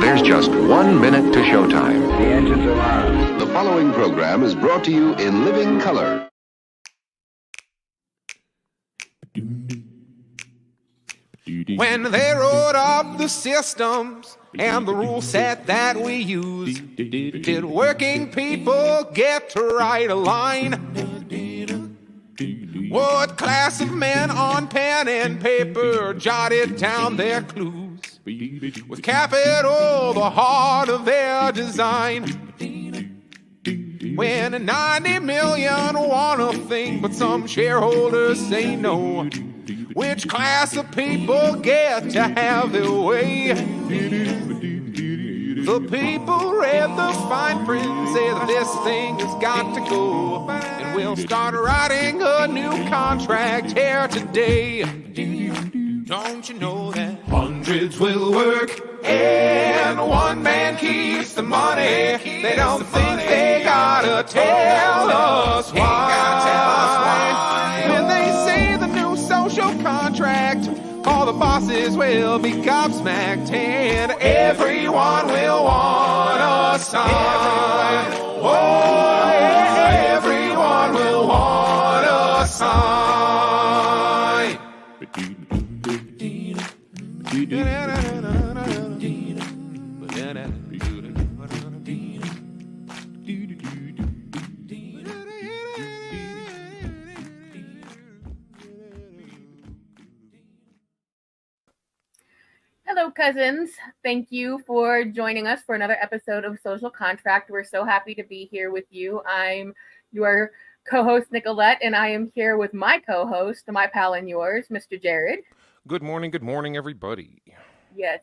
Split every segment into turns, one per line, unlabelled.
There's just 1 minute to showtime.
The engines are on.
The following program is brought to you in living color.
When they wrote up the systems and the rule set that we use, did working people get to write a line? What class of men on pen and paper jotted down their clues? Was capital the heart of their design? When 90 million want a thing, but some shareholders say no, which class of people get to have their way? The people read the fine print, say that this thing has got to go, and we'll start writing a new contract here today. Don't you know that hundreds will work and one man keeps the money? They don't think they gotta tell us why. When they say the new social contract, all the bosses will be gobsmacked and everyone will want a sign. Oh, everyone will want a sign.
Hello, cousins. Thank you for joining us for another episode of Social Contract. We're so happy to be here with you. I'm your co-host, Nicolette, and I am here with my co-host, my pal and yours, Mr. Jared.
Good morning, everybody.
Yes,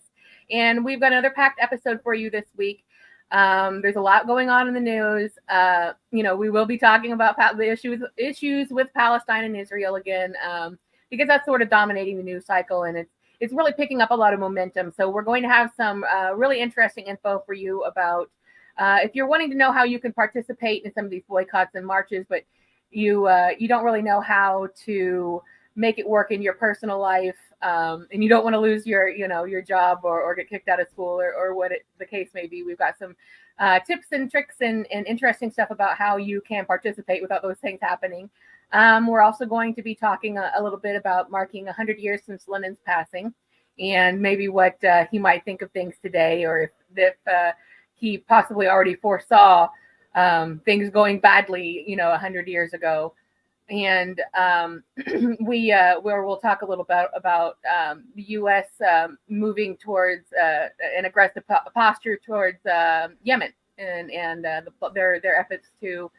and we've got another packed episode for you this week. There's a lot going on in the news. We will be talking about the issues with Palestine and Israel again, because that's sort of dominating the news cycle, and it's really picking up a lot of momentum. So we're going to have some really interesting info for you about if you're wanting to know how you can participate in some of these boycotts and marches, but you don't really know how to make it work in your personal life, and you don't want to lose your job or get kicked out of school or what the case may be. We've got some tips and tricks and interesting stuff about how you can participate without those things happening. We're also going to be talking a little bit about marking 100 years since Lenin's passing, and maybe what he might think of things today, or if he possibly already foresaw things going badly, 100 years ago. And we'll talk a little bit about the U.S. Moving towards an aggressive posture towards Yemen and their efforts to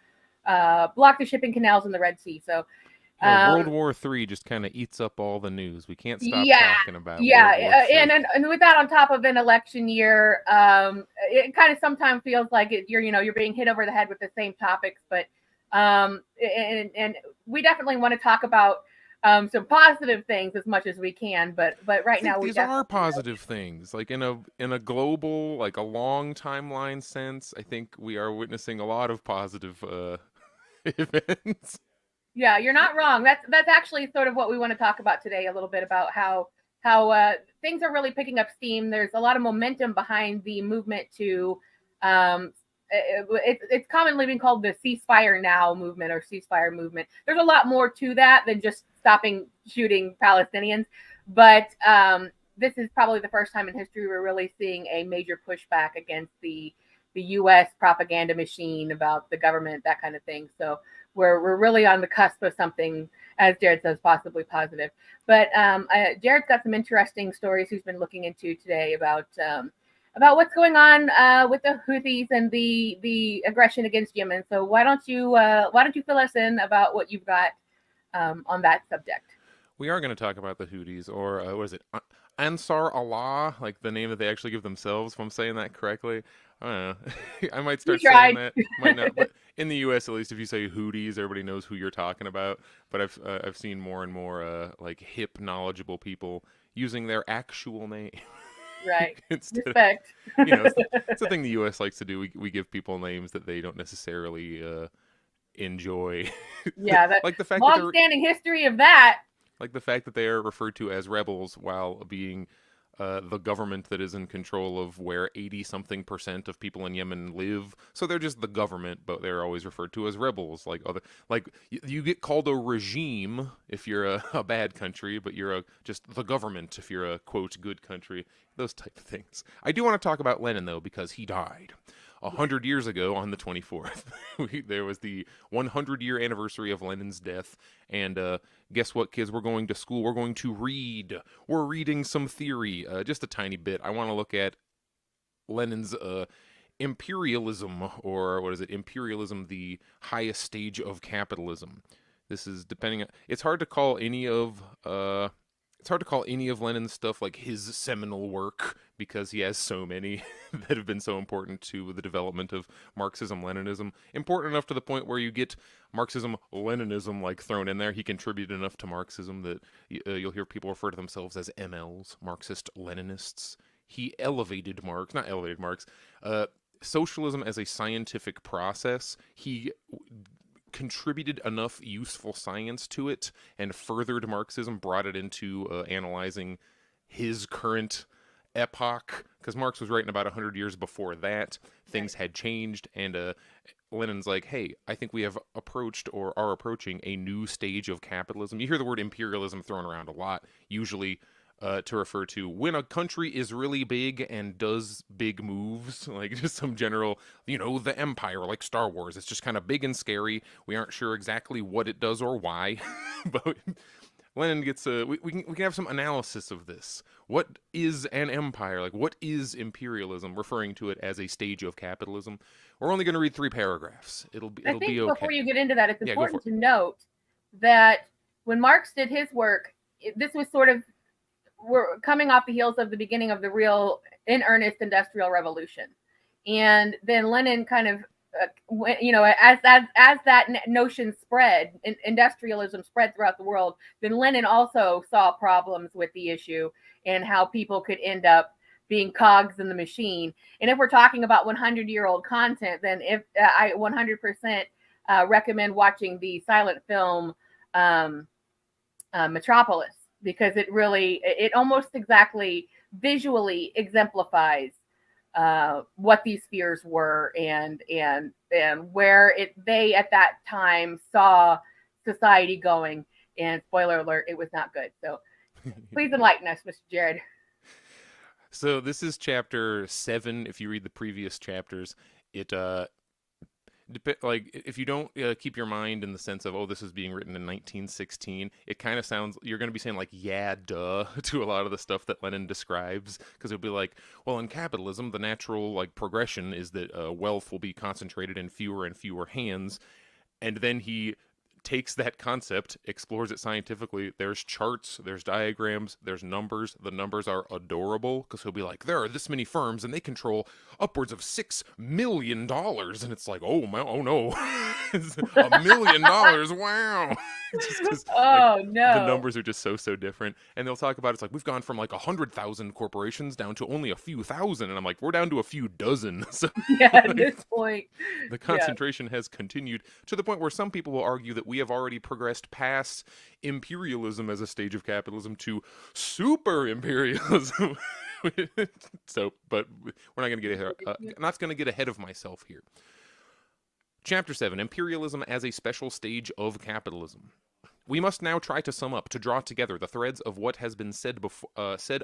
block the shipping canals in the Red Sea. So
World War III just kind of eats up all the news. We can't stop talking about it.
And with that on top of an election year, it kind of sometimes feels like you're being hit over the head with the same topics. But and we definitely want to talk about some positive things as much as we can. But right now
these are positive things. Like in a global, like a long timeline sense, I think we are witnessing a lot of positive events.
Yeah, you're not wrong. That's actually sort of what we want to talk about today, a little bit about how things are really picking up steam. There's a lot of momentum behind the movement to it's commonly being called the CeasfireNOW movement or ceasefire movement. There's a lot more to that than just stopping shooting Palestinians, but this is probably the first time in history we're really seeing a major pushback against the U.S. propaganda machine about the government, that kind of thing. So we're really on the cusp of something, as Jared says, possibly positive. But Jared's got some interesting stories he's been looking into today about what's going on with the Houthis and the aggression against Yemen. So why don't you fill us in about what you've got on that subject?
We are going to talk about the Houthis, or what is it, Ansar Allah, like the name that they actually give themselves, if I'm saying that correctly. I don't know. I might start saying that. Might not. But in the U.S., at least, if you say Houthis, everybody knows who you're talking about. But I've seen more and more like hip, knowledgeable people using their actual name.
Right. Respect.
It's the thing the U.S. likes to do. We give people names that they don't necessarily enjoy.
Yeah, that
like the fact
long-standing history of that.
Like the fact that they are referred to as rebels while being
the government that is in control of where 80-something% of people in Yemen live. So they're just the government, but they're always referred to as rebels. You get called a regime if you're a bad country, but you're just the government if you're a, quote, good country. Those type of things. I do want to talk about Lenin, though, because he died 100 years ago on the 24th. There was the 100-year anniversary of Lenin's death, and guess what, kids? We're going to school. We're going to read. We're reading some theory, just a tiny bit. I want to look at Lenin's imperialism, or what is it? Imperialism, the highest stage of capitalism. This is depending on... It's hard to call any of Lenin's stuff like his seminal work, because he has so many that have been so important to the development of Marxism-Leninism. Important enough to the point where you get Marxism-Leninism like thrown in there. He contributed enough to Marxism that you'll hear people refer to themselves as MLs, Marxist-Leninists. He elevated Marx, not elevated Marx, socialism as a scientific process. He contributed enough useful science to it and furthered Marxism, brought it into analyzing his current epoch, because Marx was writing about 100 years before that. Things had changed, and Lenin's like, hey, I think we have approached or are approaching a new stage of capitalism. You hear the word imperialism thrown around a lot, usually to refer to when a country is really big and does big moves, like just some general, the empire, like Star Wars. It's just kind of big and scary. We aren't sure exactly what it does or why, but Lenin gets we can have some analysis of this. What is an empire? Like, what is imperialism? Referring to it as a stage of capitalism. We're only going to read 3 paragraphs. It'll be okay.
Before you get into that, it's important to note that when Marx did his work, this was sort of, we're coming off the heels of the beginning of the real, in earnest industrial revolution, and then Lenin kind of, as that notion spread, industrialism spread throughout the world, then Lenin also saw problems with the issue and how people could end up being cogs in the machine. And if we're talking about 100-year-old content, then I 100% recommend watching the silent film Metropolis, because it almost exactly visually exemplifies what these fears were and where they at that time saw society going. And spoiler alert, it was not good. So please enlighten us, Mr. Jared.
So this is chapter 7. If you read the previous chapters, it if you don't keep your mind in the sense of, this is being written in 1916, it kind of sounds, you're going to be saying like, yeah, duh, to a lot of the stuff that Lenin describes, because it'll be like, well, in capitalism, the natural progression is that wealth will be concentrated in fewer and fewer hands, and then he takes that concept, explores it scientifically. There's charts, there's diagrams, there's numbers. The numbers are adorable, because he'll be like, there are this many firms and they control upwards of $6 million. And it's like, oh no, $1 million, wow.
No.
The numbers are just so different. And they'll talk about, it's like, we've gone from 100,000 corporations down to only a few thousand. And I'm like, we're down to a few dozen. So
at this point,
the concentration has continued to the point where some people will argue that we have already progressed past imperialism as a stage of capitalism to super imperialism. But we're not going to get ahead. I'm not going to get ahead of myself here. Chapter 7: Imperialism as a special stage of capitalism. We must now try to sum up, to draw together the threads of what has been said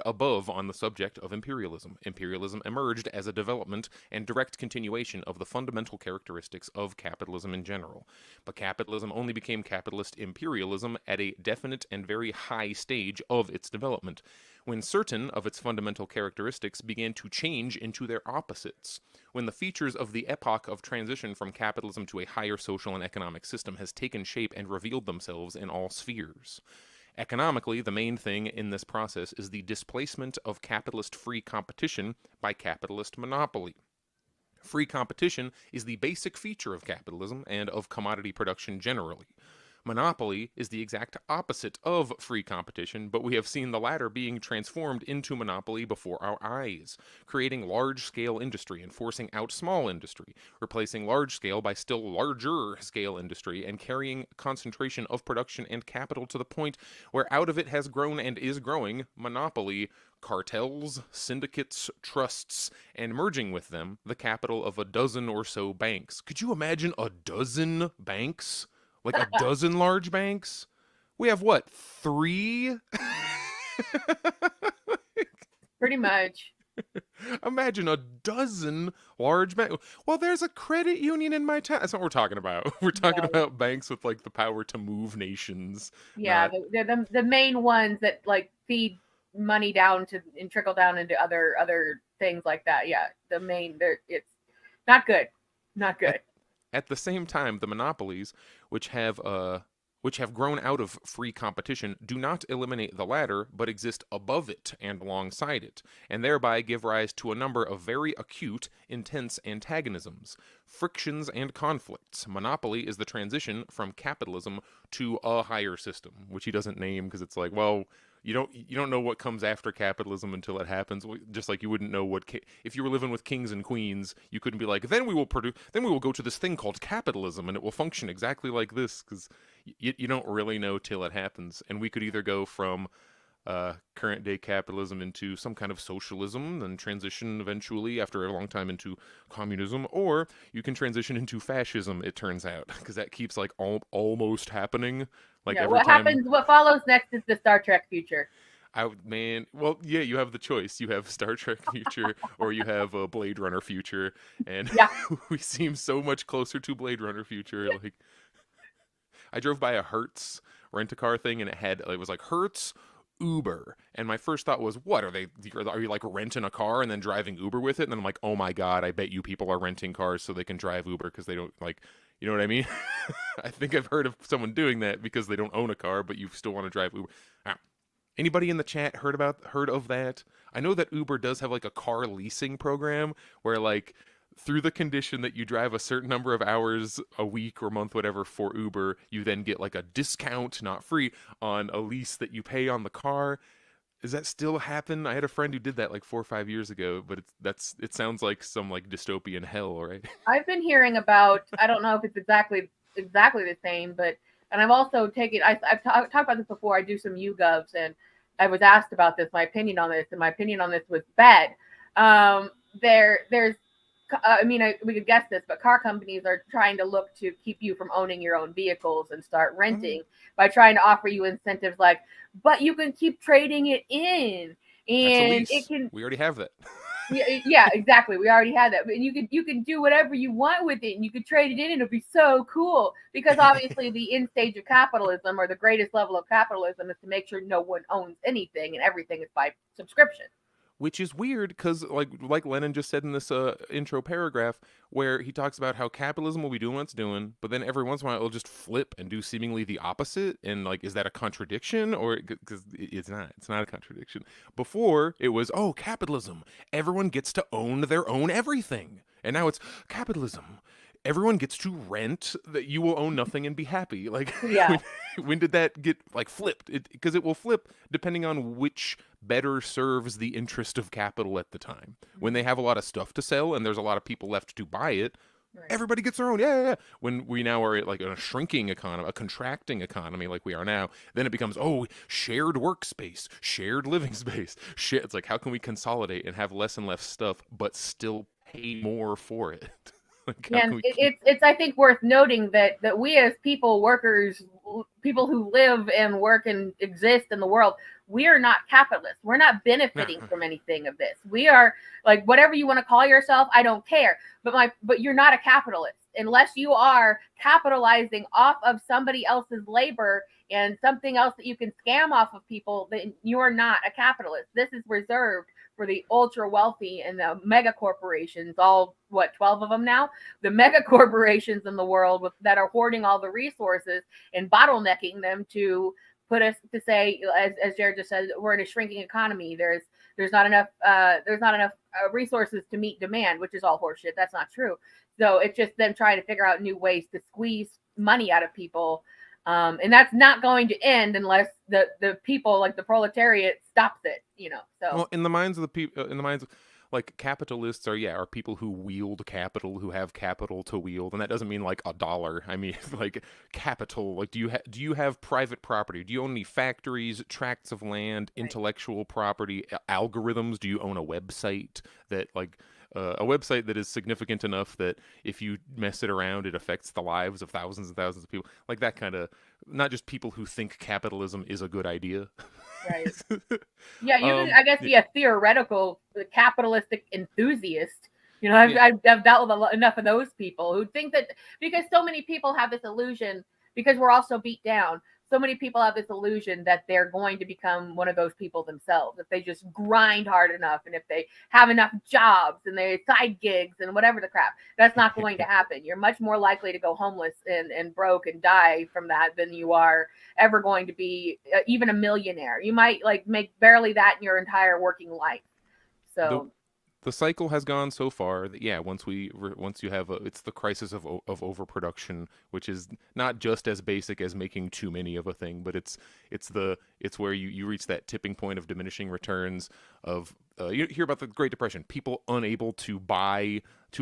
above on the subject of imperialism. Imperialism emerged as a development and direct continuation of the fundamental characteristics of capitalism in general. But capitalism only became capitalist imperialism at a definite and very high stage of its development, when certain of its fundamental characteristics began to change into their opposites, when the features of the epoch of transition from capitalism to a higher social and economic system has taken shape and revealed themselves in all spheres. Economically, the main thing in this process is the displacement of capitalist free competition by capitalist monopoly. Free competition is the basic feature of capitalism and of commodity production generally. Monopoly is the exact opposite of free competition, but we have seen the latter being transformed into monopoly before our eyes, creating large-scale industry and forcing out small industry, replacing large-scale by still larger-scale industry, and carrying concentration of production and capital to the point where out of it has grown and is growing monopoly, cartels, syndicates, trusts, and merging with them the capital of a dozen or so banks. Could you imagine a dozen banks? Like a dozen large banks? We have what, 3?
Pretty much.
Imagine a dozen large banks. Well, there's a credit union in my town. That's what we're talking about. We're talking about banks with like the power to move nations.
Yeah, they're the main ones that like feed money down to and trickle down into other things like that. Yeah, the main. It's not good. Not good.
At the same time, the monopolies, which have grown out of free competition, do not eliminate the latter, but exist above it and alongside it, and thereby give rise to a number of very acute, intense antagonisms, frictions, and conflicts. Monopoly is the transition from capitalism to a higher system, which he doesn't name because it's like, well, you don't know what comes after capitalism until it happens. Just like you wouldn't know what if you were living with kings and queens, you couldn't be like, then we will go to this thing called capitalism and it will function exactly like this, because you don't really know till it happens. And we could either go from current day capitalism into some kind of socialism, then transition eventually after a long time into communism, or you can transition into fascism, it turns out, because that keeps like almost happening. Like every time.
What follows next is the Star Trek future.
Well, yeah, you have the choice. You have Star Trek future, or you have a Blade Runner future, and we seem so much closer to Blade Runner future. Like, I drove by a Hertz rent-a-car thing, and it was like Hertz Uber, and my first thought was, what are you like renting a car and then driving Uber with it? And then I'm like, oh my god, I bet you people are renting cars so they can drive Uber because they don't, like, you know what I mean? I think I've heard of someone doing that because they don't own a car, but you still want to drive Uber. Anybody in the chat heard of that? I know that Uber does have like a car leasing program where, like, through the condition that you drive a certain number of hours a week or month, whatever, for Uber, you then get like a discount, not free, on a lease that you pay on the car. Does that still happen? I had a friend who did that like 4 or 5 years ago, but it sounds like some like dystopian hell, right?
I've been hearing about, I don't know if it's exactly the same, and I've also taken, I've talked about this before. I do some YouGovs, and I was asked about this, my opinion on this, and my opinion on this was bad. There's we could guess this, but car companies are trying to look to keep you from owning your own vehicles and start renting by trying to offer you incentives like, but you can keep trading it in, and it can.
We already have that.
Yeah, exactly. We already had that, but you can do whatever you want with it, and you can trade it in. And it'll be so cool, because obviously the end stage of capitalism, or the greatest level of capitalism, is to make sure no one owns anything and everything is by subscription.
Which is weird because, like Lenin just said in this intro paragraph, where he talks about how capitalism will be doing what it's doing, but then every once in a while it'll just flip and do seemingly the opposite. And like, is that a contradiction? Or because it's not a contradiction. Before it was, oh, capitalism, everyone gets to own their own everything, and now it's capitalism, everyone gets to rent, that you will own nothing and be happy. Like,
yeah.
when did that get like flipped? Because it will flip depending on which better serves the interest of capital at the time. When they have a lot of stuff to sell and there's a lot of people left to buy it, everybody gets their own. Yeah. When we now are like in a shrinking economy, a contracting economy like we are now, then it becomes, oh, shared workspace, shared living space. It's like, how can we consolidate and have less and less stuff but still pay more for it?
And it's I think worth noting that we as people, workers, people who live and work and exist in the world, we are not capitalists. We're not benefiting from anything of this. We are, like, whatever you want to call yourself, I don't care. But you're not a capitalist unless you are capitalizing off of somebody else's labor and something else that you can scam off of people. Then you're not a capitalist. This is reserved for the ultra wealthy and the mega corporations, all 12 of them now, the mega corporations in the world that are hoarding all the resources and bottlenecking them to put us to say, as Jared just said, we're in a shrinking economy. There's not enough resources to meet demand, which is all horseshit. That's not true. So it's just them trying to figure out new ways to squeeze money out of people. And that's not going to end unless the people, like the proletariat, stops it, So,
well, in the minds of the people, like capitalists are people who wield capital, who have capital to wield, and that doesn't mean like a dollar. I mean like capital. Like do you have private property? Do you own any factories, tracts of land, intellectual property, algorithms? Do you own a website that a website that is significant enough that if you mess it around, it affects the lives of thousands and thousands of people? Like that kind of, not just people who think capitalism is a good idea.
Right. Yeah, you can, I guess, be a theoretical capitalistic enthusiast. You know, I've dealt with enough of those people who think that, because so many people have this illusion, because we're also beat down, so many people have this illusion that they're going to become one of those people themselves if they just grind hard enough, and if they have enough jobs and they side gigs and whatever the crap. That's not going to happen. You're much more likely to go homeless and broke and die from that than you are ever going to be even a millionaire. You might like make barely that in your entire working life. So
the cycle has gone so far that once you have it's the crisis of overproduction, which is not just as basic as making too many of a thing, but it's where you reach that tipping point of diminishing returns of you hear about the Great Depression, people unable to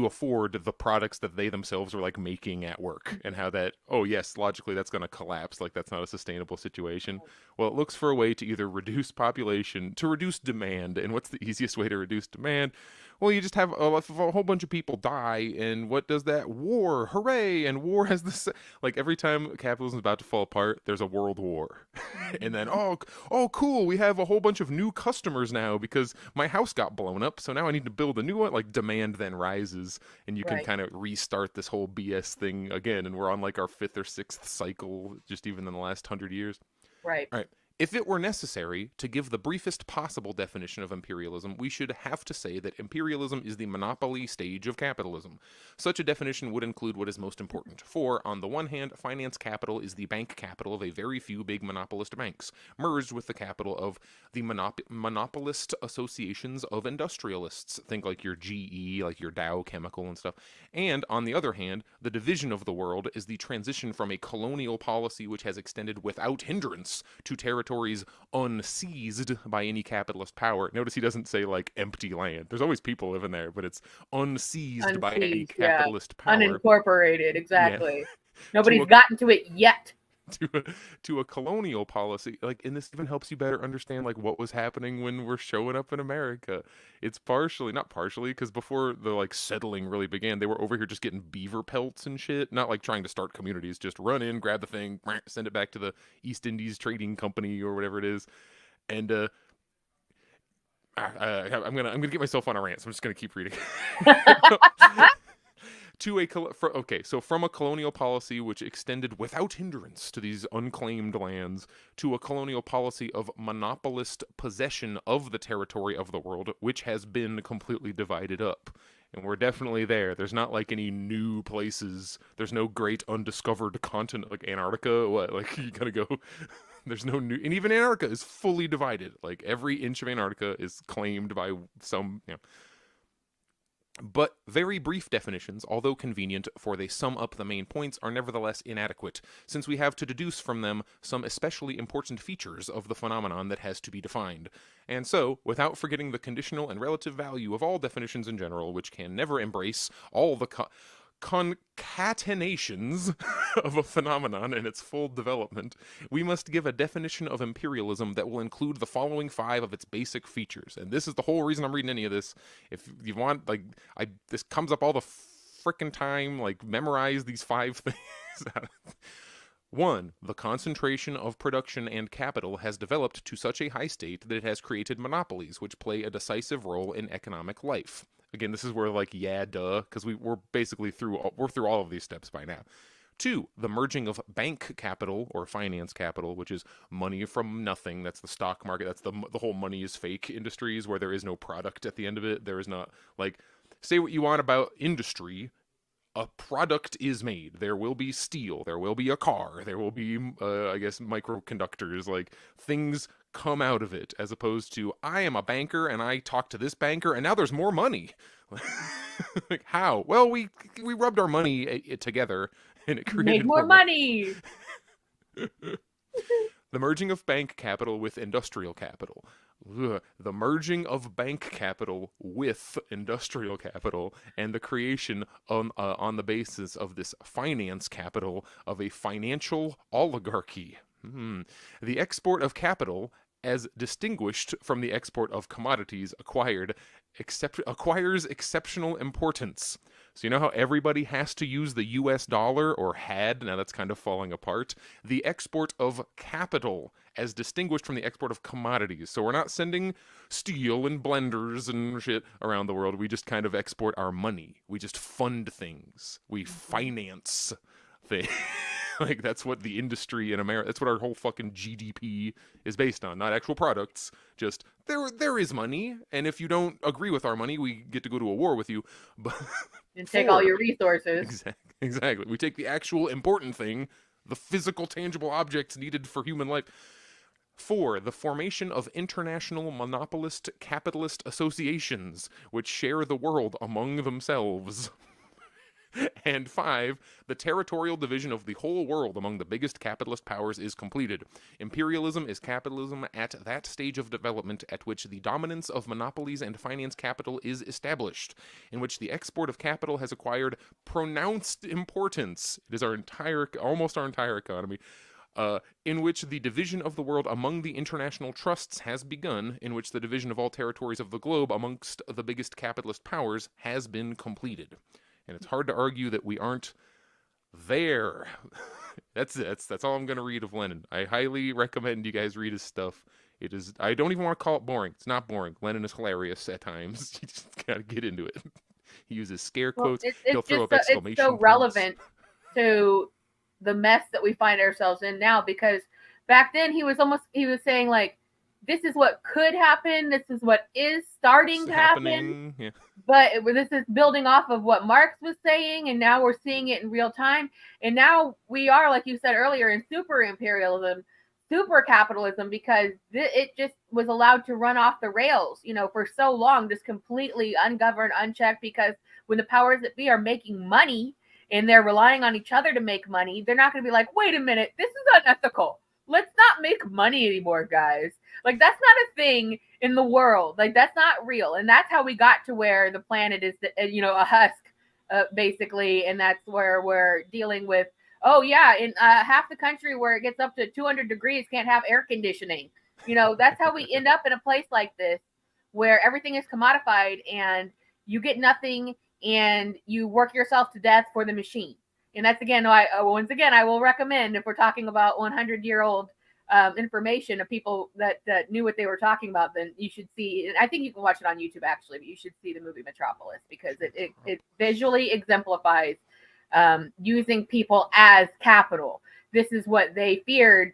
afford the products that they themselves were like making at work, and how that, oh yes, logically that's going to collapse, like that's not a sustainable situation. Well, it looks for a way to either reduce population, to reduce demand. And what's the easiest way to reduce demand? Well, you just have a whole bunch of people die, and what does that? War, hooray! And war has this, like every time capitalism is about to fall apart, there's a world war. And then, oh cool, we have a whole bunch of new customers now because my house got blown up, so now I need to build a new one. Like demand then rises, and you can kind of restart this whole BS thing again, and we're on like our 5th or 6th cycle, just even in the last 100 years.
Right.
All right. If it were necessary to give the briefest possible definition of imperialism, we should have to say that imperialism is the monopoly stage of capitalism. Such a definition would include what is most important. For, on the one hand, finance capital is the bank capital of a very few big monopolist banks, merged with the capital of the monopolist associations of industrialists. Think like your GE, like your Dow Chemical and stuff. And, on the other hand, the division of the world is the transition from a colonial policy which has extended without hindrance to territories unseized by any capitalist power. Notice he doesn't say like empty land. There's always people living there, but it's unseized by any capitalist power.
Unincorporated, exactly. Nobody's gotten to it yet.
To a colonial policy, like, and this even helps you better understand like what was happening when we're showing up in America. It's not partially because before the like settling really began, they were over here just getting beaver pelts and shit, not like trying to start communities, just run in, grab the thing, send it back to the East Indies Trading Company or whatever it is. And I'm gonna get myself on a rant, so I'm just gonna keep reading. From a colonial policy which extended without hindrance to these unclaimed lands, to a colonial policy of monopolist possession of the territory of the world, which has been completely divided up. And we're definitely there. There's not like any new places. There's no great undiscovered continent like Antarctica. What? Like you gotta go. There's no new, and even Antarctica is fully divided. Like every inch of Antarctica is claimed by some, But very brief definitions, although convenient, for they sum up the main points, are nevertheless inadequate, since we have to deduce from them some especially important features of the phenomenon that has to be defined. And so, without forgetting the conditional and relative value of all definitions in general, which can never embrace all the concatenations of a phenomenon in its full development, we must give a definition of imperialism that will include the following 5 of its basic features. And this is the whole reason I'm reading any of this. If you want, like, this comes up all the frickin' time, like, memorize these 5 things. 1. The concentration of production and capital has developed to such a high state that it has created monopolies, which play a decisive role in economic life. Again, this is where, like, because we're basically through all of these steps by now. 2, the merging of bank capital or finance capital, which is money from nothing. That's the stock market. That's the whole money is fake industries where there is no product at the end of it. There is not, like, say what you want about industry. A product is made. There will be steel. There will be a car. There will be, microconductors. Like, things come out of it, as opposed to, I am a banker and I talk to this banker and now there's more money. Like, how? Well, we rubbed our money together and it created
more money.
The merging of bank capital with industrial capital. The merging of bank capital with industrial capital and the creation on the basis of this finance capital of a financial oligarchy. The export of capital, as distinguished from the export of commodities acquires exceptional importance. So you know how everybody has to use the US dollar, or had, now that's kind of falling apart? The export of capital as distinguished from the export of commodities. So we're not sending steel and blenders and shit around the world. We just kind of export our money. We just fund things. We finance things. Like, that's what the industry in America, that's what our whole fucking GDP is based on. Not actual products, just there is money, and if you don't agree with our money, we get to go to a war with you. But
and take all your resources.
Exactly. We take the actual important thing, the physical, tangible objects needed for human life. 4. The formation of international monopolist capitalist associations, which share the world among themselves. And 5, the territorial division of the whole world among the biggest capitalist powers is completed. Imperialism is capitalism at that stage of development at which the dominance of monopolies and finance capital is established, in which the export of capital has acquired pronounced importance. It is almost our entire economy. In which the division of the world among the international trusts has begun, in which the division of all territories of the globe amongst the biggest capitalist powers has been completed. And it's hard to argue that we aren't there. That's all I'm going to read of Lenin. I highly recommend you guys read his stuff. It is, I don't even want to call it boring. It's not boring. Lenin is hilarious at times. You just got to get into it. He uses scare quotes. He'll throw up exclamation
points. It's so relevant to the mess that we find ourselves in now, because back then he was saying, like, this is what could happen. This is what is starting to happen.
Yeah.
But this is building off of what Marx was saying, and now we're seeing it in real time. And now we are, like you said earlier, in super imperialism, super capitalism, because it just was allowed to run off the rails, for so long, just completely ungoverned, unchecked, because when the powers that be are making money and they're relying on each other to make money, they're not going to be like, wait a minute, this is unethical. Let's not make money anymore, guys. Like, that's not a thing in the world. Like, that's not real. And that's how we got to where the planet is, a husk, basically. And that's where we're dealing with, in half the country where it gets up to 200 degrees can't have air conditioning. That's how we end up in a place like this, where everything is commodified and you get nothing and you work yourself to death for the machine. And that's, again, once again, I will recommend, if we're talking about 100-year-old information of people that knew what they were talking about, then you should see, and I think you can watch it on YouTube, actually, but you should see the movie Metropolis, because it visually exemplifies using people as capital. This is what they feared,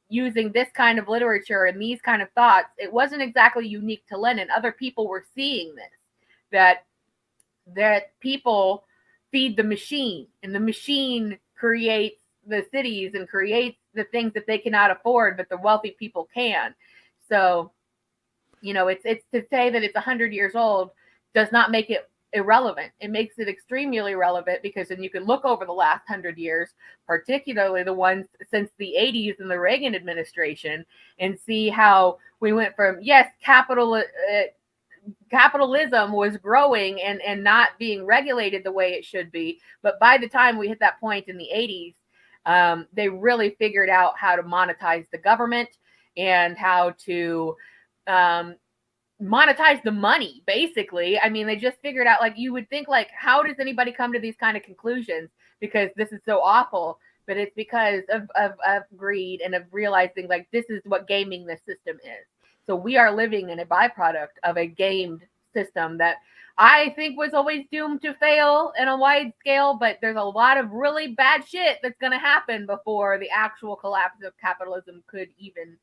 using this kind of literature and these kind of thoughts. It wasn't exactly unique to Lenin. Other people were seeing this, that people feed the machine, and the machine creates the cities and creates the things that they cannot afford, but the wealthy people can. So, it's to say that it's 100 years old does not make it irrelevant. It makes it extremely relevant, because then you can look over the last 100 years, particularly the ones since the 80s and the Reagan administration, and see how we went from, yes, capitalism was growing and not being regulated the way it should be. But by the time we hit that point in the 80s, they really figured out how to monetize the government and how to monetize the money, basically. I mean, they just figured out, like, you would think, like, how does anybody come to these kind of conclusions? Because this is so awful. But it's because of greed and of realizing, like, this is what gaming the system is. So we are living in a byproduct of a gamed system that I think was always doomed to fail in a wide scale, but there's a lot of really bad shit that's going to happen before the actual collapse of capitalism could even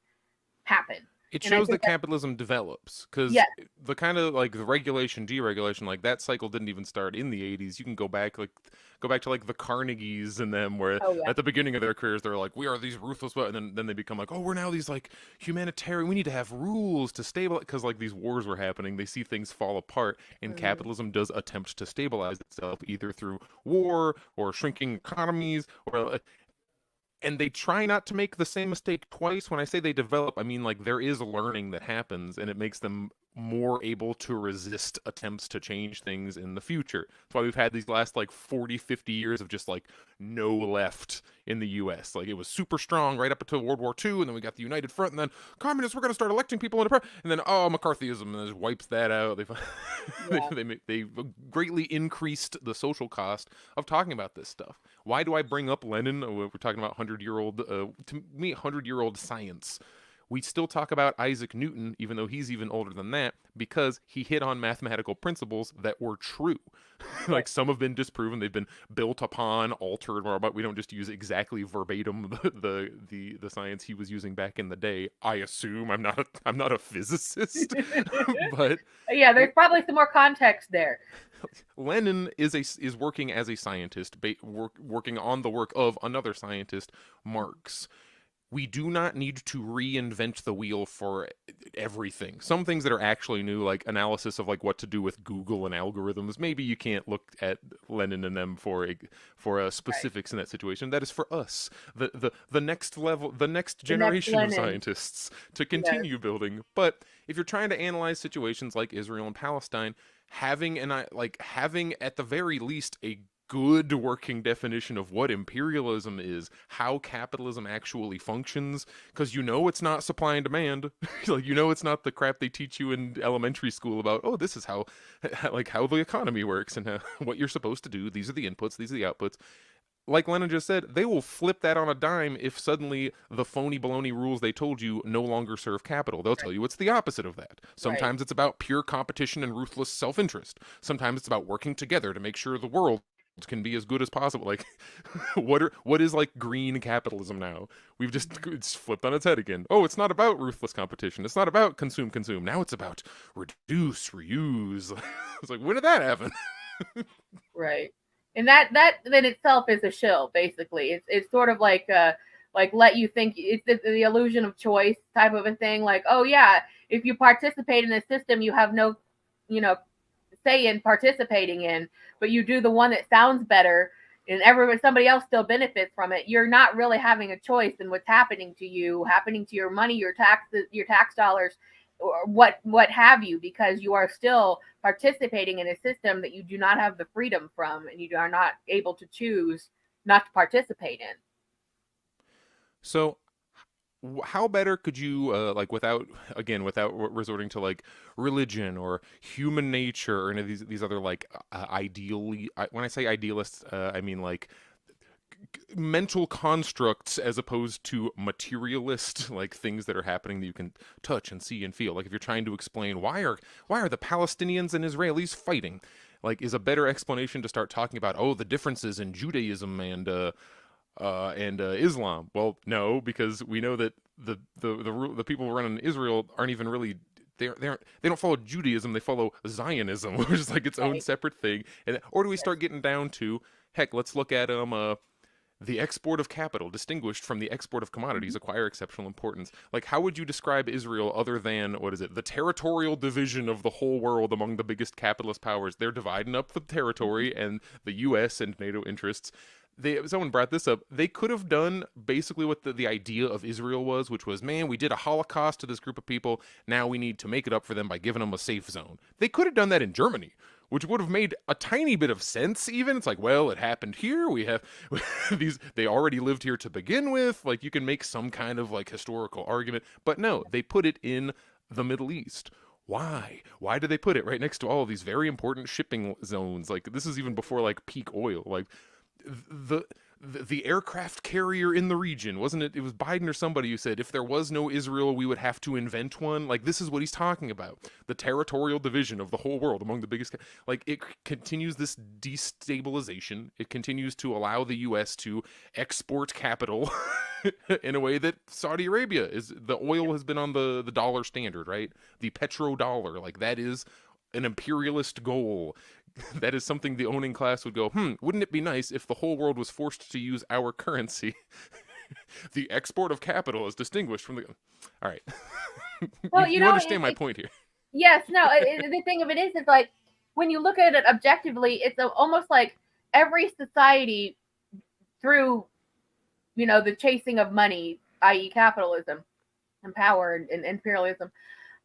happen.
It shows that capitalism develops, because the kind of, like, the regulation, deregulation, like, that cycle didn't even start in the 80s. You can go back to like the Carnegies and them, where at the beginning of their careers they're like, we are these ruthless, and then they become like, oh, we're now these, like, humanitarian, we need to have rules to stabilize, because, like, these wars were happening, they see things fall apart, and capitalism does attempt to stabilize itself either through war or shrinking economies, or and they try not to make the same mistake twice. When I say they develop, I mean like there is learning that happens, and it makes them more able to resist attempts to change things in the future. That's why we've had these last like 40, 50 years of just like no left in the US. Like it was super strong right up until World War II, and then we got the United Front, and then communists were going to start electing people into power, and then McCarthyism, and just wipes that out. They greatly increased the social cost of talking about this stuff. Why do I bring up Lenin? We're talking about 100-year-old, to me, 100-year-old science. We still talk about Isaac Newton, even though he's even older than that, because he hit on mathematical principles that were true. Like some have been disproven, they've been built upon, altered, but we don't just use exactly verbatim the science he was using back in the day. I assume I'm not a physicist, but
yeah, there's probably some more context there.
Lenin is working as a scientist, working on the work of another scientist, Marx. We do not need to reinvent the wheel for everything. Some things that are actually new, like analysis of like what to do with Google and algorithms, maybe you can't look at Lenin and them for specifics in that situation. That is for us, the next level, the next generation of scientists to continue building. But if you're trying to analyze situations like Israel and Palestine, having at the very least a good working definition of what imperialism is, how capitalism actually functions, because it's not supply and demand. Like it's not the crap they teach you in elementary school about, oh, this is how the economy works and what you're supposed to do. These are the inputs, these are the outputs. Like Lenin just said, they will flip that on a dime if suddenly the phony baloney rules they told you no longer serve capital. They'll tell you it's the opposite of that. Sometimes it's about pure competition and ruthless self-interest. Sometimes it's about working together to make sure the world can be as good as possible. Like what is like green capitalism now? It's flipped on its head again. Oh, it's not about ruthless competition. It's not about consume. Now it's about reduce, reuse. It's like, when did that happen?
Right. And that in itself is a shill, basically. It's sort of like let you think it's the illusion of choice type of a thing. Like, oh yeah, if you participate in a system you have no, say in participating in, but you do the one that sounds better and somebody else still benefits from it, you're not really having a choice in what's happening to your money, your taxes, your tax dollars, or what have you, because you are still participating in a system that you do not have the freedom from, and you are not able to choose not to participate in.
So how better could you without resorting to like religion or human nature or any of these other like when I say idealists, I mean like mental constructs as opposed to materialist, like things that are happening that you can touch and see and feel. Like if you're trying to explain why are the Palestinians and Israelis fighting, like is a better explanation to start talking about the differences in Judaism and Islam. Well, no, because we know that the people running Israel aren't even really they don't follow Judaism, they follow Zionism, which is like its own separate thing. Or do we start getting down to, heck, let's look at the export of capital, distinguished from the export of commodities, acquire exceptional importance. Like, how would you describe Israel other than, the territorial division of the whole world among the biggest capitalist powers? They're dividing up the territory, and the U.S. and NATO interests. Someone brought this up. They could have done basically what the idea of Israel was, which was, man, we did a Holocaust to this group of people. Now we need to make it up for them by giving them a safe zone. They could have done that in Germany, which would have made a tiny bit of sense even. It's like, well, it happened here. We have they already lived here to begin with. Like, you can make some kind of like historical argument. But no, they put it in the Middle East. Why? Why do they put it right next to all of these very important shipping zones? Like, this is even before like peak oil. Like, the aircraft carrier in the region, wasn't it? It was Biden or somebody who said if there was no Israel, we would have to invent one. Like, this is what he's talking about. The territorial division of the whole world among the biggest. Like, it continues this destabilization. It continues to allow the U.S. to export capital in a way that Saudi Arabia is. The oil has been on the dollar standard, right? The petrodollar. Like, that is an imperialist goal. That is something the owning class would go, wouldn't it be nice if the whole world was forced to use our currency? The export of capital is distinguished from the... All right. Well, you understand my point here.
Yes, no, the thing of it is like, when you look at it objectively, it's almost like every society through, the chasing of money, i.e. capitalism and power and imperialism.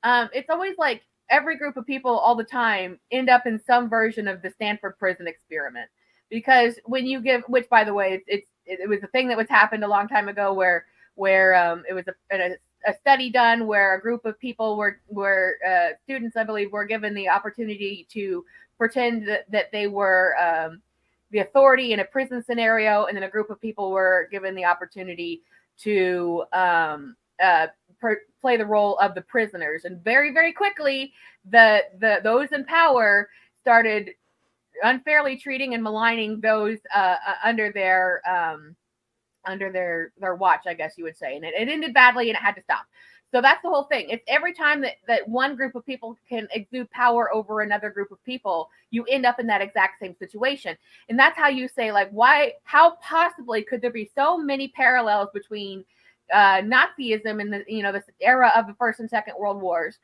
It's always like every group of people all the time end up in some version of the Stanford prison experiment. Because when you give, which by the way, it was a thing that was happened a long time ago where it was a study done where a group of people were students, I believe, were given the opportunity to pretend that they were the authority in a prison scenario, and then a group of people were given the opportunity to play the role of the prisoners. And very, very quickly, those in power started unfairly treating and maligning those under their watch, I guess you would say. And it ended badly, and it had to stop. So that's the whole thing. It's every time that one group of people can exude power over another group of people, you end up in that exact same situation. And that's how you say, like, how possibly could there be so many parallels between Nazism and this era of the First and Second World Wars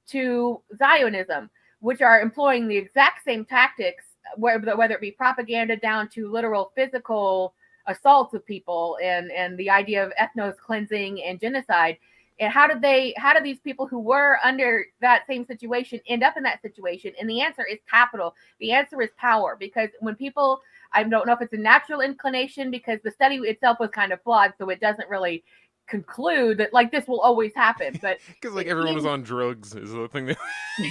to Zionism, which are employing the exact same tactics, whether it be propaganda down to literal physical assaults of people and the idea of ethnos cleansing and genocide. And how did these people who were under that same situation end up in that situation? And the answer is capital. The answer is power. Because when people, I don't know if it's a natural inclination, because the study itself was kind of flawed, so it doesn't really conclude that like this will always happen. But
because like everyone was on drugs is the thing.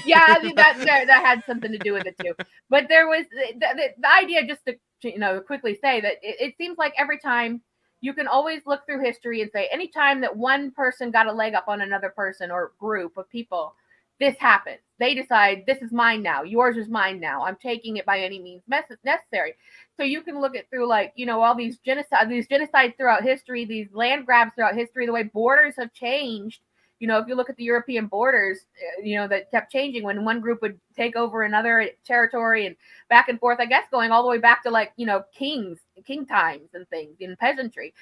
Yeah, I think that had something to do with it too. But there was the idea, just to quickly say that it seems like every time you can always look through history and say anytime that one person got a leg up on another person or group of people, this happens. They decide this is mine now. Yours is mine now. I'm taking it by any means necessary. So you can look at through all these genocides throughout history, these land grabs throughout history, the way borders have changed. If you look at the European borders, that kept changing when one group would take over another territory and back and forth, I guess, going all the way back to king times and things in peasantry.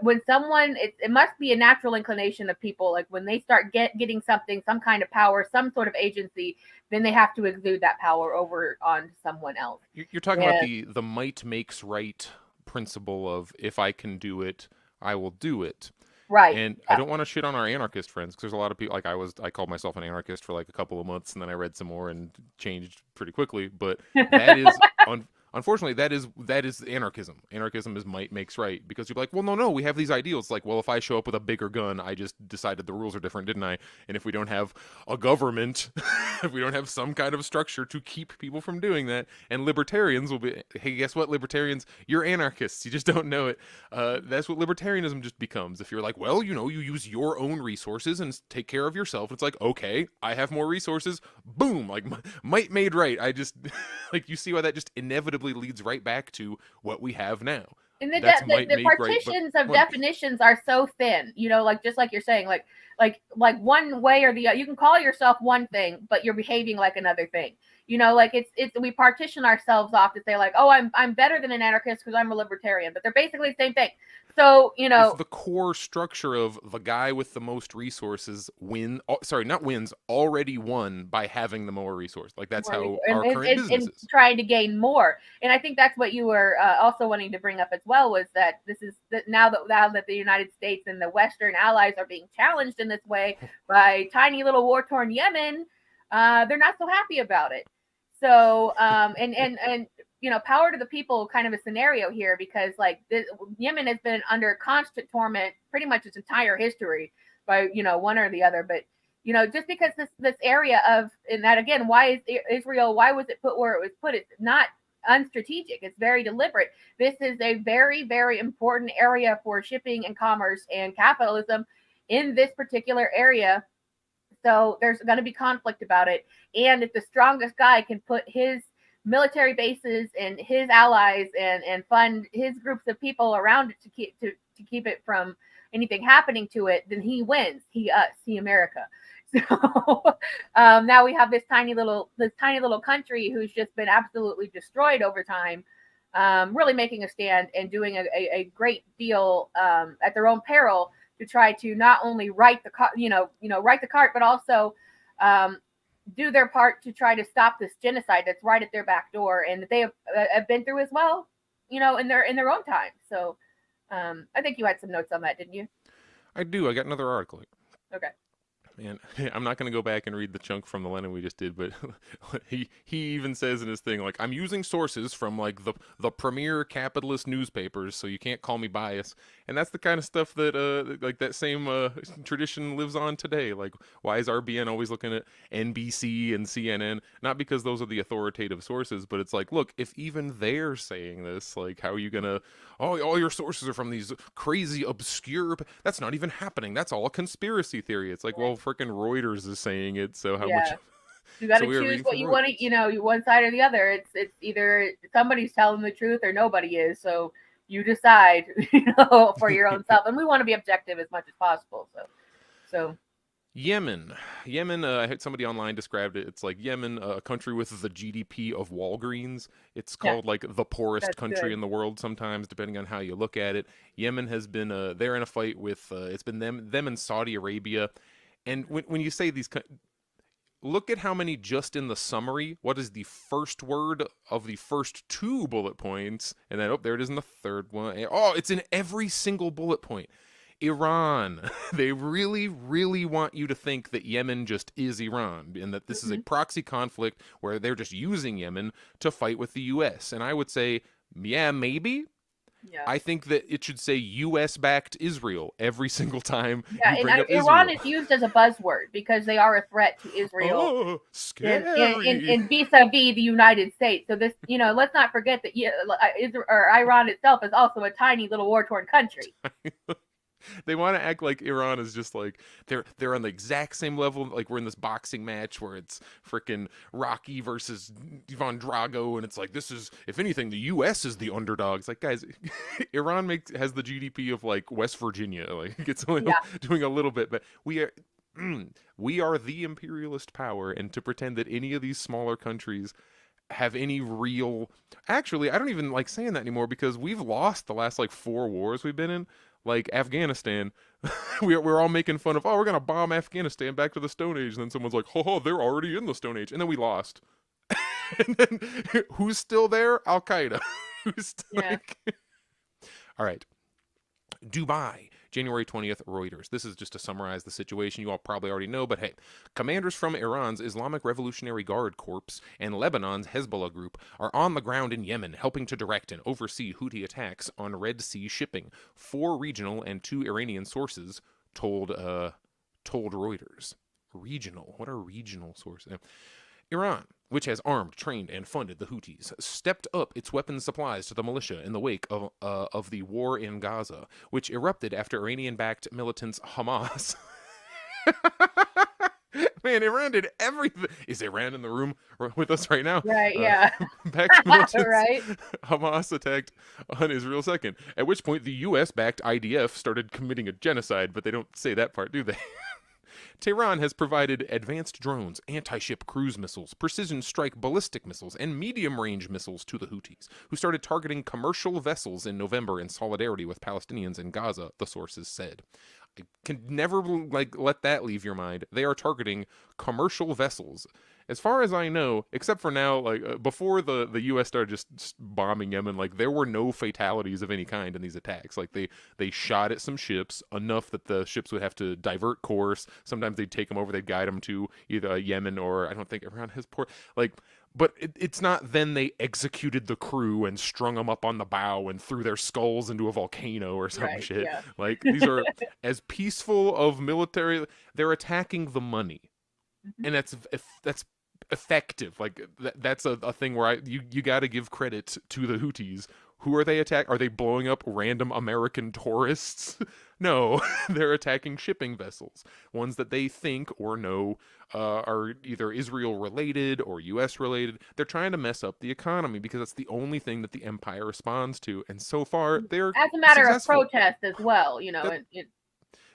When someone, it must be a natural inclination of people, like when they start getting something, some kind of power, some sort of agency, then they have to exude that power over on someone else.
You're talking about the might makes right principle of if I can do it, I will do it.
Right.
And I don't want to shit on our anarchist friends, because there's a lot of people, like I called myself an anarchist for like a couple of months, and then I read some more and changed pretty quickly. But that is, unfortunately, that is anarchism. Anarchism is might makes right, because you're like, well, no, we have these ideals. Like, well, if I show up with a bigger gun, I just decided the rules are different, didn't I? And if we don't have a government, if we don't have some kind of structure to keep people from doing that, and libertarians will be, hey, guess what, libertarians, you're anarchists. You just don't know it. That's what libertarianism just becomes. If you're like, well, you use your own resources and take care of yourself. It's like, okay, I have more resources. Boom, like might made right. I just like, you see why that just inevitably leads right back to what we have now.
And the partitions of definitions are so thin, just like you're saying, like one way or the other. You can call yourself one thing, but you're behaving like another thing. We partition ourselves off to say like, oh, I'm better than an anarchist because I'm a libertarian, but they're basically the same thing. So,
it's the core structure of the guy with the most resources already won by having the more resource. Like that's how our current business is.
And trying to gain more. And I think that's what you were also wanting to bring up as well, was that this is now that the United States and the Western allies are being challenged in this way by tiny little war-torn Yemen, they're not so happy about it. So, power to the people kind of a scenario here, because Yemen has been under constant torment pretty much its entire history by, one or the other. But, just because this area and that again, why is Israel, why was it put where it was put? It's not unstrategic. It's very deliberate. This is a very, very important area for shipping and commerce and capitalism in this particular area. So there's going to be conflict about it. And if the strongest guy can put his military bases and his allies and fund his groups of people around it to keep it from anything happening to it, then he wins. He America. So now we have this tiny little country who's just been absolutely destroyed over time, really making a stand and doing a great deal at their own peril to try to not only right the cart, but also do their part to try to stop this genocide that's right at their back door, and that they have been through as well, in their own time. So I think you had some notes on that, didn't you?
I do. I got another article here.
Okay.
Man, I'm not going to go back and read the chunk from the Lenin we just did, but he even says in his thing, like, I'm using sources from, like, the premier capitalist newspapers, so you can't call me biased. And that's the kind of stuff that, like, that same tradition lives on today. Like, why is RBN always looking at NBC and CNN? Not because those are the authoritative sources, but it's like, look, if even they're saying this, like, how are you going to, oh, all your sources are from these crazy, obscure, that's not even happening. That's all a conspiracy theory. It's like, well, freaking Reuters is saying it, so how much?
You got to
So we were
choose
reading
what
from
you want to, you know, one side or the other. It's either somebody's telling the truth or nobody is. So you decide, you know, for your own self. And we want to be objective as much as possible. So.
Yemen. I had somebody online described it. It's like Yemen, a country with the GDP of Walgreens. It's called like the poorest country in the world sometimes, depending on how you look at it. Yemen has been, they're in a fight with, it's been them and Saudi Arabia. And when you say these, look at how many just in the summary. What is the first word of the first two bullet points? And then, oh, there it is in the third one. Oh, it's in every single bullet point. Iran. They really, really want you to think that Yemen just is Iran and that this is a proxy conflict where they're just using Yemen to fight with the U.S. And I would say, yeah, maybe. Yeah. I think that it should say U.S.-backed Israel every single time you bring up
Iran
Israel.
is used as a buzzword because they are a threat to Israel.
Oh, scary.
In vis-a-vis the United States. So this, you know, let's not forget that Iran itself is also a tiny little war-torn country.
They want to act like Iran is just like they're on the exact same level. Like we're in this boxing match where it's freaking Rocky versus Ivan Drago, and it's like this is, if anything, the U.S. is the underdog. It's like, guys, Iran has the GDP of like West Virginia. Like it's only doing a little bit, but we are the imperialist power, and to pretend that any of these smaller countries have any real, actually, I don't even like saying that anymore because we've lost the last like 4 wars we've been in. Like Afghanistan, we're all making fun of, oh, we're going to bomb Afghanistan back to the Stone Age. And then someone's like, oh, they're already in the Stone Age. And then we lost. And then who's still there? Al-Qaeda. All right. Dubai, January 20th, Reuters. This is just to summarize the situation you all probably already know, but hey, commanders from Iran's Islamic Revolutionary Guard Corps and Lebanon's Hezbollah group are on the ground in Yemen, helping to direct and oversee Houthi attacks on Red Sea shipping. 4 regional and 2 Iranian sources told Reuters. Regional? What are regional sources? Iran, which has armed, trained, and funded the Houthis, stepped up its weapons supplies to the militia in the wake of the war in Gaza, which erupted after Iranian-backed militants Hamas. Man, Iran did everything. Is Iran in the room with us right now?
Right, yeah.
Backed militants,
right.
Hamas attacked on Israel second, at which point the U.S.-backed IDF started committing a genocide, but they don't say that part, do they? Tehran has provided advanced drones, anti-ship cruise missiles, precision strike ballistic missiles, and medium-range missiles to the Houthis, who started targeting commercial vessels in November in solidarity with Palestinians in Gaza, the sources said. I can never let that leave your mind. They are targeting commercial vessels. As far as I know, except for now, before the U.S. started just bombing Yemen, there were no fatalities of any kind in these attacks. They shot at some ships, enough that the ships would have to divert course. Sometimes they'd take them over, they'd guide them to either Yemen or, I don't think Iran has port. But it's not then they executed the crew and strung them up on the bow and threw their skulls into a volcano or some shit. Yeah. These are as peaceful of military. They're attacking the money, and that's effective. That's a thing where you got to give credit to the Houthis. Who are they attacking? Are they blowing up random American tourists? No, they're attacking shipping vessels, ones that they think or know are either Israel related or U.S. related. They're trying to mess up the economy because that's the only thing that the empire responds to. And so far, they're
as a matter
successful.
of protest as well.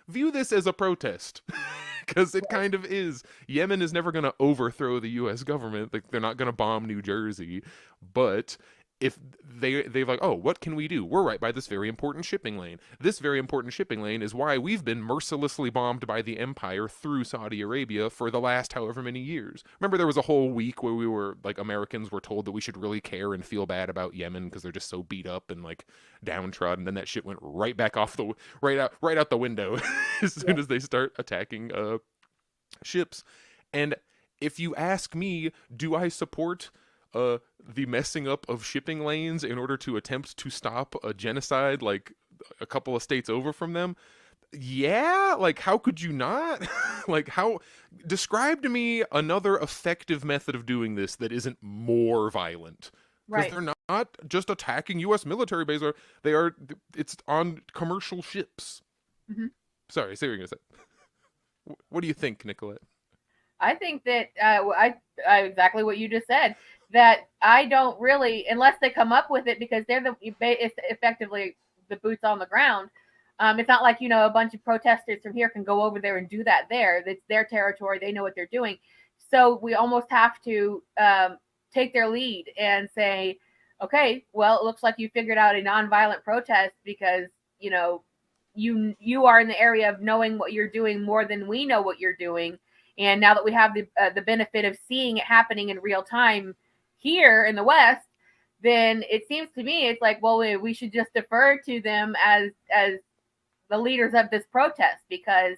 View this as a protest. Because it kind of is. Yemen is never going to overthrow the U.S. government. They're not going to bomb New Jersey. But if they've like, oh, what can we do? We're right by this very important shipping lane. This very important shipping lane is why we've been mercilessly bombed by the empire through Saudi Arabia for the last however many years. Remember, there was a whole week where we were like, Americans were told that we should really care and feel bad about Yemen because they're just so beat up and like downtrodden. And then that shit went right back off the right out the window as soon as they start attacking ships. And if you ask me, do I support the messing up of shipping lanes in order to attempt to stop a genocide like a couple of states over from them? Yeah, like how could you not? Like how describe to me another effective method of doing this that isn't more violent. Because they're not just attacking U.S. military bases. It's on commercial ships.
Mm-hmm.
Sorry, say what you're going to say. What do you think, Nicolette?
I think that I exactly what you just said. That I don't really, unless they come up with it, because it's effectively the boots on the ground. It's not like, a bunch of protesters from here can go over there and do that there. It's their territory. They know what they're doing. So we almost have to take their lead and say, okay, well, it looks like you figured out a nonviolent protest because, you are in the area of knowing what you're doing more than we know what you're doing. And now that we have the benefit of seeing it happening in real time here in the West, then it seems to me it's like, well, we should just defer to them as the leaders of this protest, because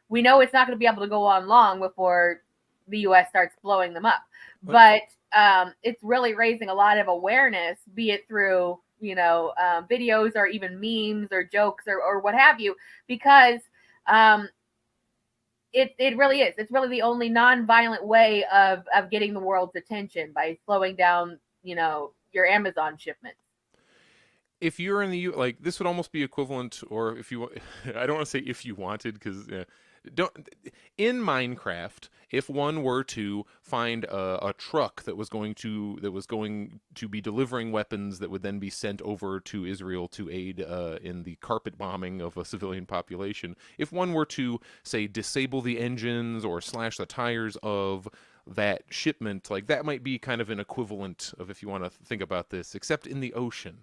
we know it's not going to be able to go on long before the U.S. starts blowing them up. But it's really raising a lot of awareness, be it through videos or even memes or jokes or what have you, because it really is. It's really the only non-violent way of getting the world's attention, by slowing down, your Amazon shipments.
If you're in the like, this would almost be equivalent, or if you, I don't want to say if you wanted, because in Minecraft, if one were to find a truck that was going to be delivering weapons that would then be sent over to Israel to aid in the carpet bombing of a civilian population, if one were to say disable the engines or slash the tires of that shipment, like that might be kind of an equivalent of, if you want to think about this, except in the ocean.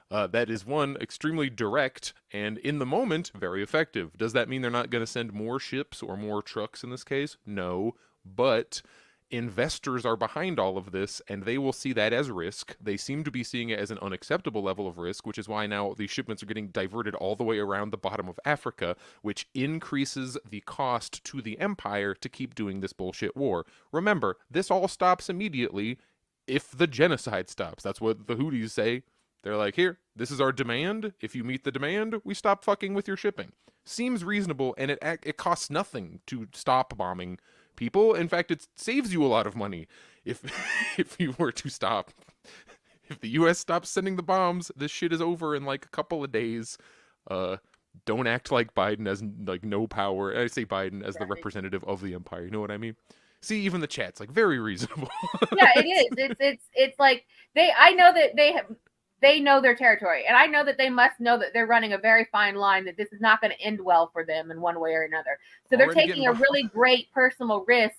That is one, extremely direct, and in the moment, very effective. Does that mean they're not going to send more ships or more trucks in this case? No, but investors are behind all of this, and they will see that as risk. They seem to be seeing it as an unacceptable level of risk, which is why now these shipments are getting diverted all the way around the bottom of Africa, which increases the cost to the empire to keep doing this bullshit war. Remember, this all stops immediately if the genocide stops. That's what the Houthis say. They're like, here, this is our demand. If you meet the demand, we stop fucking with your shipping. Seems reasonable, and it costs nothing to stop bombing people. In fact, it saves you a lot of money if you were to stop. If the U.S. stops sending the bombs, this shit is over in like a couple of days. Don't act like Biden has like no power. I say Biden as the representative of the empire. You know what I mean? See, even the chat's like very reasonable.
Yeah, it is. It's like I know that they know their territory, and I know that they must know that they're running a very fine line, that this is not going to end well for them in one way or another. So they're taking a really great personal risk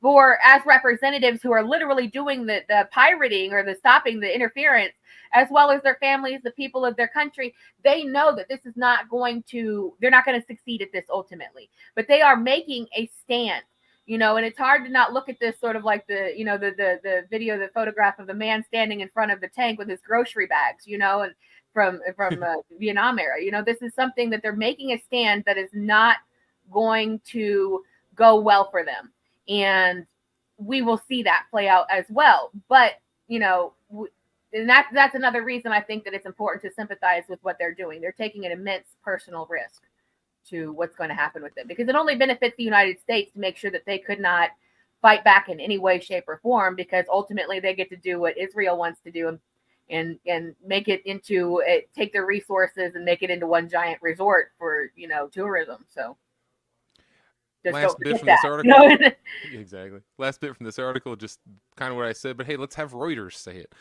as representatives who are literally doing the pirating or the stopping the interference, as well as their families, the people of their country. They know that this is not they're not going to succeed at this ultimately, but they are making a stand. And it's hard to not look at this sort of like the video, the photograph of the man standing in front of the tank with his grocery bags, and from Vietnam era. This is something that they're making a stand that is not going to go well for them. And we will see that play out as well. But, and that's another reason I think that it's important to sympathize with what they're doing. They're taking an immense personal risk to what's going to happen with it, because it only benefits the United States to make sure that they could not fight back in any way, shape, or form, because ultimately they get to do what Israel wants to do and make it into take their resources and make it into one giant resort for tourism. So
last bit from this article. Exactly. Last bit from this article, just kind of what I said, but hey, let's have Reuters say it.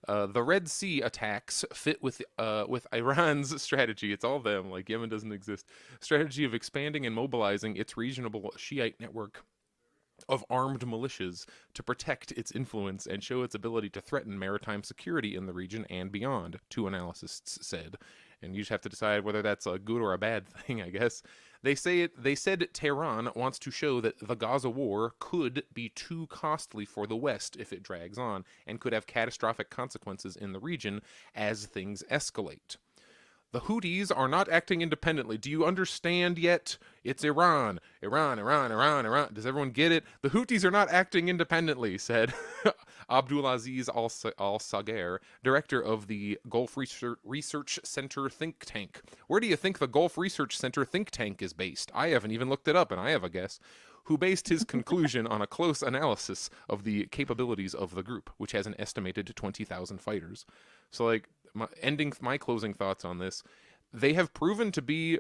The Red Sea attacks fit with Iran's strategy. It's all them, like Yemen doesn't exist. Strategy of expanding and mobilizing its regional Shiite network. of armed militias to protect its influence and show its ability to threaten maritime security in the region and beyond, two analysts said. And you just have to decide whether that's a good or a bad thing, I guess. They said Tehran wants to show that the Gaza war could be too costly for the West if it drags on, and could have catastrophic consequences in the region as things escalate. The Houthis are not acting independently. Do you understand yet? It's Iran. Iran. Does everyone get it? The Houthis are not acting independently, said Abdulaziz al-Sagher, director of the Gulf Research Center think tank. Where do you think the Gulf Research Center think tank is based? I haven't even looked it up, and I have a guess. Who based his conclusion on a close analysis of the capabilities of the group, which has an estimated 20,000 fighters. So, like, my closing thoughts on this, they have proven to be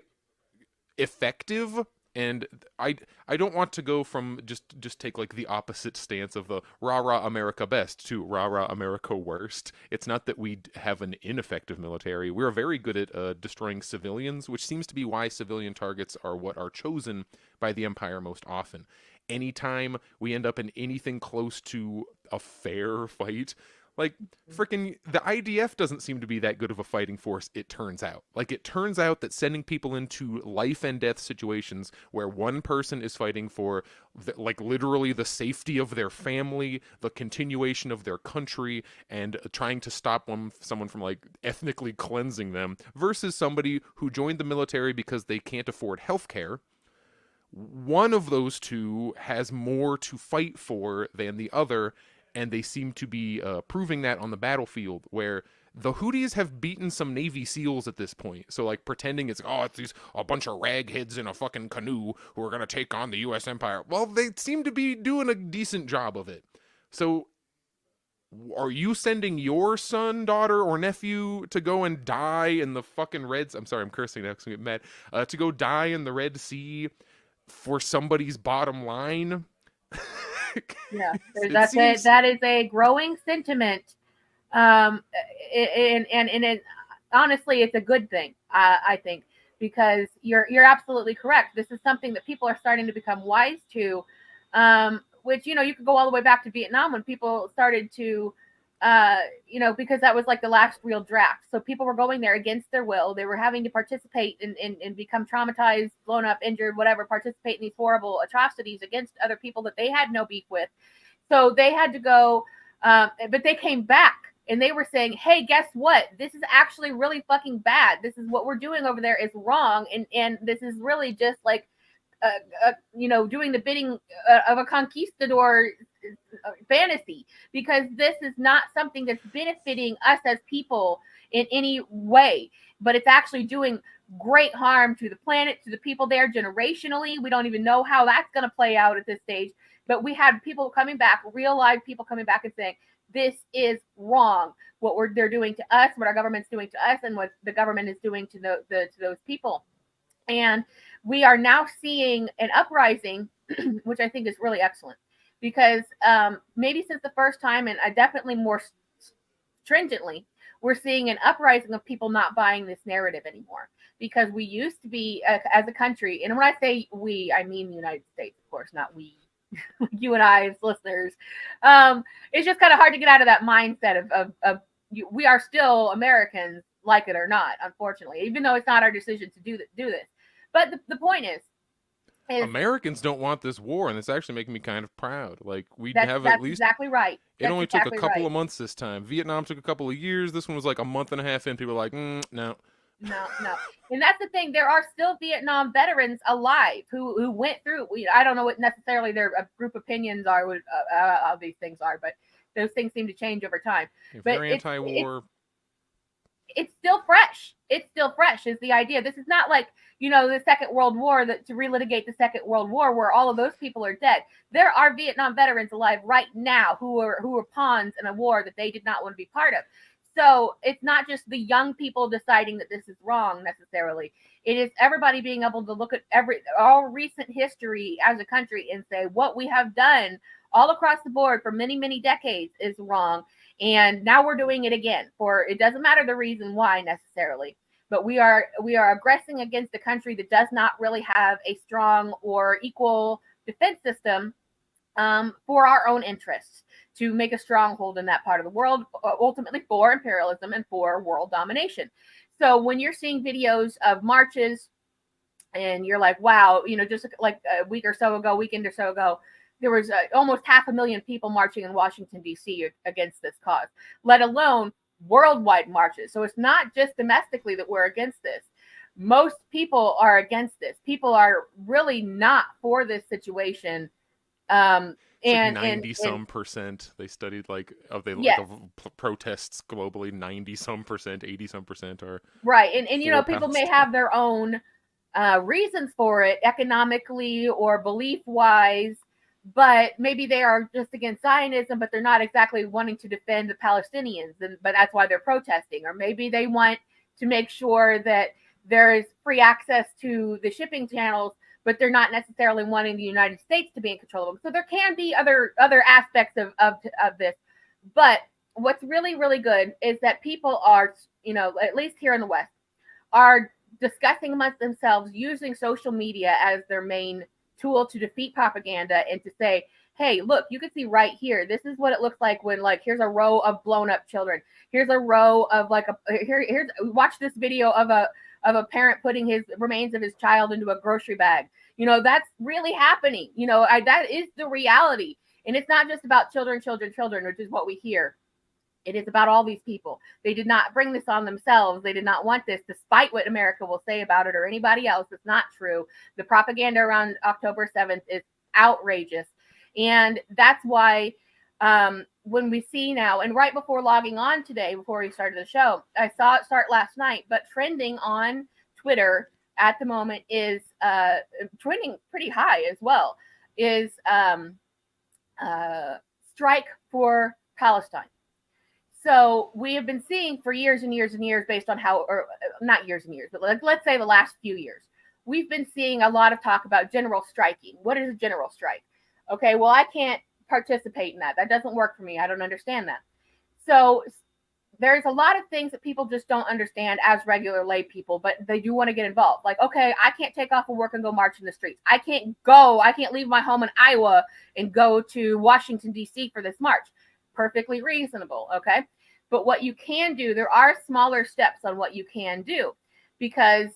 effective, and I don't want to go from just take like the opposite stance of the rah-rah America best to rah-rah America worst. It's not that we have an ineffective military. We're very good at destroying civilians, which seems to be why civilian targets are what are chosen by the Empire most often. Anytime we end up in anything close to a fair fight, like, freaking, the IDF doesn't seem to be that good of a fighting force, it turns out. Like, it turns out that sending people into life and death situations where one person is fighting for, like, literally the safety of their family, the continuation of their country, and trying to stop someone from, like, ethnically cleansing them, versus somebody who joined the military because they can't afford health care. One of those two has more to fight for than the other, and they seem to be proving that on the battlefield, where the Houthis have beaten some Navy SEALs at this point. So, like, pretending it's a bunch of ragheads in a fucking canoe who are going to take on the U.S. Empire. Well, they seem to be doing a decent job of it. So, are you sending your son, daughter, or nephew to go and die in the fucking I'm sorry, I'm cursing now because I get mad. To go die in the Red Sea for somebody's bottom line?
Yeah, that is a growing sentiment, and honestly, it's a good thing. I think, because you're absolutely correct. This is something that people are starting to become wise to, which, you could go all the way back to Vietnam when people started to, because that was like the last real draft. So people were going there against their will. They were having to participate and become traumatized, blown up, injured, whatever, participate in these horrible atrocities against other people that they had no beef with. So they had to go, but they came back and they were saying, hey, guess what? This is actually really fucking bad. This is what we're doing over there is wrong. And this is really just like, doing the bidding of a conquistador fantasy, because this is not something that's benefiting us as people in any way, but it's actually doing great harm to the planet, to the people there generationally. We don't even know how that's going to play out at this stage, but we had people coming back, real live people coming back and saying, this is wrong. What they're doing to us, what our government's doing to us, and what the government is doing to to those people. And we are now seeing an uprising, which I think is really excellent, because maybe since the first time, and definitely more stringently, we're seeing an uprising of people not buying this narrative anymore. Because we used to be, as a country, and when I say we, I mean the United States, of course, not we, you and I as listeners. It's just kind of hard to get out of that mindset of we are still Americans, like it or not, unfortunately, even though it's not our decision to do this. But the point is
Americans don't want this war, and it's actually making me kind of proud. Like,
that's
at least
exactly right.
It only took a couple of months this time. Vietnam took a couple of years. This one was like a month and a half in. People were like, no.
No. And that's the thing. There are still Vietnam veterans alive who went through. I don't know what necessarily their group opinions are, what all these things are, but those things seem to change over time. But
they're anti-war.
It's still fresh. It's still fresh is the idea. This is not like, the Second World War, to relitigate the Second World War where all of those people are dead. There are Vietnam veterans alive right now who are pawns in a war that they did not want to be part of. So it's not just the young people deciding that this is wrong necessarily. It is everybody being able to look at all recent history as a country and say what we have done all across the board for many, many decades is wrong. And now we're doing it again. For it doesn't matter the reason why necessarily, but we are aggressing against a country that does not really have a strong or equal defense system for our own interests, to make a stronghold in that part of the world, ultimately for imperialism and for world domination. So when you're seeing videos of marches and you're like, wow, just like a weekend or so ago, there was almost 500,000 people marching in Washington, D.C. against this cause, let alone worldwide marches. So it's not just domestically that we're against this. Most people are against this. People are really not for this situation.
And 90% they studied protests globally, 90% 80% are
right. And people may have their own reasons for it, economically or belief wise, but maybe they are just against Zionism, but they're not exactly wanting to defend the Palestinians, but that's why they're protesting. Or maybe they want to make sure that there is free access to the shipping channels, but they're not necessarily wanting the United States to be in control of them. So there can be other aspects of this. But what's really, really good is that people are, at least here in the West, are discussing amongst themselves, using social media as their main tool to defeat propaganda and to say, hey, look, you can see right here, this is what it looks like when, here's a row of blown up children. Here's a row of here's watch this video of a parent putting his remains of his child into a grocery bag. That's really happening. That is the reality. And it's not just about children, which is what we hear. It is about all these people. They did not bring this on themselves. They did not want this, despite what America will say about it or anybody else. It's not true. The propaganda around October 7th is outrageous. And that's why when we see now, and right before logging on today, before we started the show, I saw it start last night, but trending on Twitter at the moment is trending pretty high as well, is strike for Palestine. So we have been seeing for years and years and years, based on or not years and years, but let's say the last few years, we've been seeing a lot of talk about general striking. What is a general strike? Okay, well, I can't participate in that. That doesn't work for me. I don't understand that. So there's a lot of things that people just don't understand as regular lay people, but they do want to get involved. Like, okay, I can't take off of work and go march in the streets. I can't leave my home in Iowa and go to Washington, D.C. for this march. Perfectly reasonable, okay? But what you can do, there are smaller steps on what you can do, because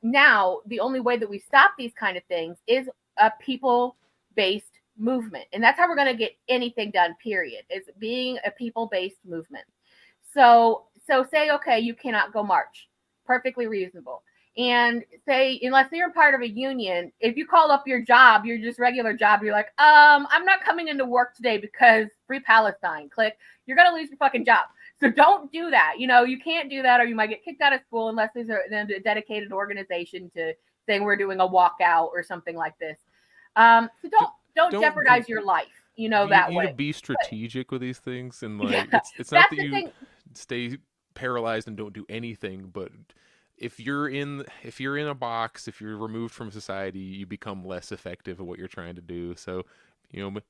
now the only way that we stop these kind of things is a people-based movement. And that's how we're going to get anything done, period, is being a people-based movement. So say, okay, you cannot go march. Perfectly reasonable. And say, unless you're part of a union, if you call up your job, your just regular job, you're like, I'm not coming into work today because free Palestine, click, you're going to lose your fucking job. So don't do that. You can't do that, or you might get kicked out of school unless there's a dedicated organization to saying we're doing a walkout or something like this. So don't jeopardize your life, that way.
You need to be strategic with these things, and it's not that you stay paralyzed and don't do anything, but if you're in a box, if you're removed from society, you become less effective at what you're trying to do. So,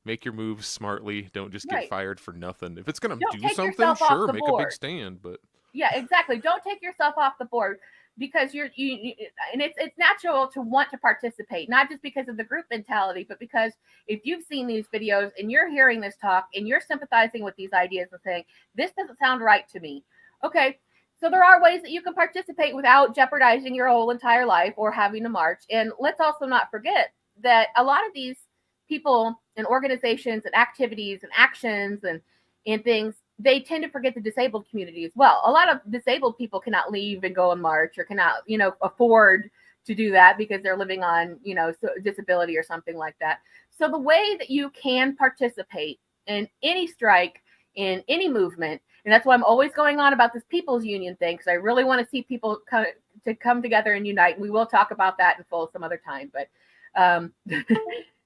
make your moves smartly. Don't just get fired for nothing. If it's going to do something, sure, make a big stand. But
yeah, exactly. Don't take yourself off the board, because and it's natural to want to participate, not just because of the group mentality, but because if you've seen these videos and you're hearing this talk and you're sympathizing with these ideas and saying, this doesn't sound right to me. Okay. So there are ways that you can participate without jeopardizing your whole entire life or having to march. And let's also not forget that a lot of these people and organizations and activities and actions and things, they tend to forget the disabled community as well. A lot of disabled people cannot leave and go and march, or cannot, afford to do that because they're living on, disability or something like that. So the way that you can participate in any strike, in any movement, and that's why I'm always going on about this people's union thing, because I really want to see people come together and unite. And we will talk about that in full some other time. But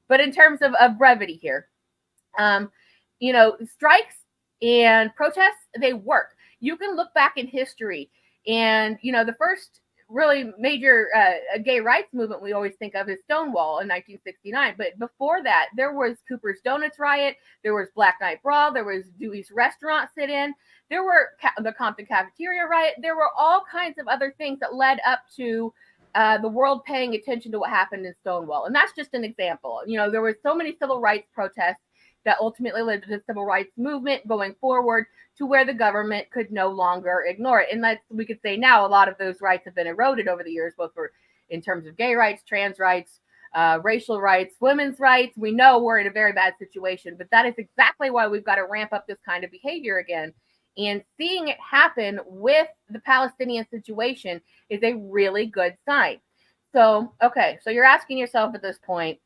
but in terms of brevity here, strikes and protests, they work. You can look back in history, and the first really major gay rights movement we always think of is Stonewall in 1969. But before that, there was Cooper's Donuts riot, there was Black Night Brawl, there was Dewey's Restaurant sit-in, there were the Compton Cafeteria riot. There were all kinds of other things that led up to the world paying attention to what happened in Stonewall. And that's just an example. There were so many civil rights protests that ultimately led to the civil rights movement going forward to where the government could no longer ignore it. And we could say now a lot of those rights have been eroded over the years, both in terms of gay rights, trans rights, racial rights, women's rights. We know we're in a very bad situation, but that is exactly why we've got to ramp up this kind of behavior again. And seeing it happen with the Palestinian situation is a really good sign. So you're asking yourself at this point,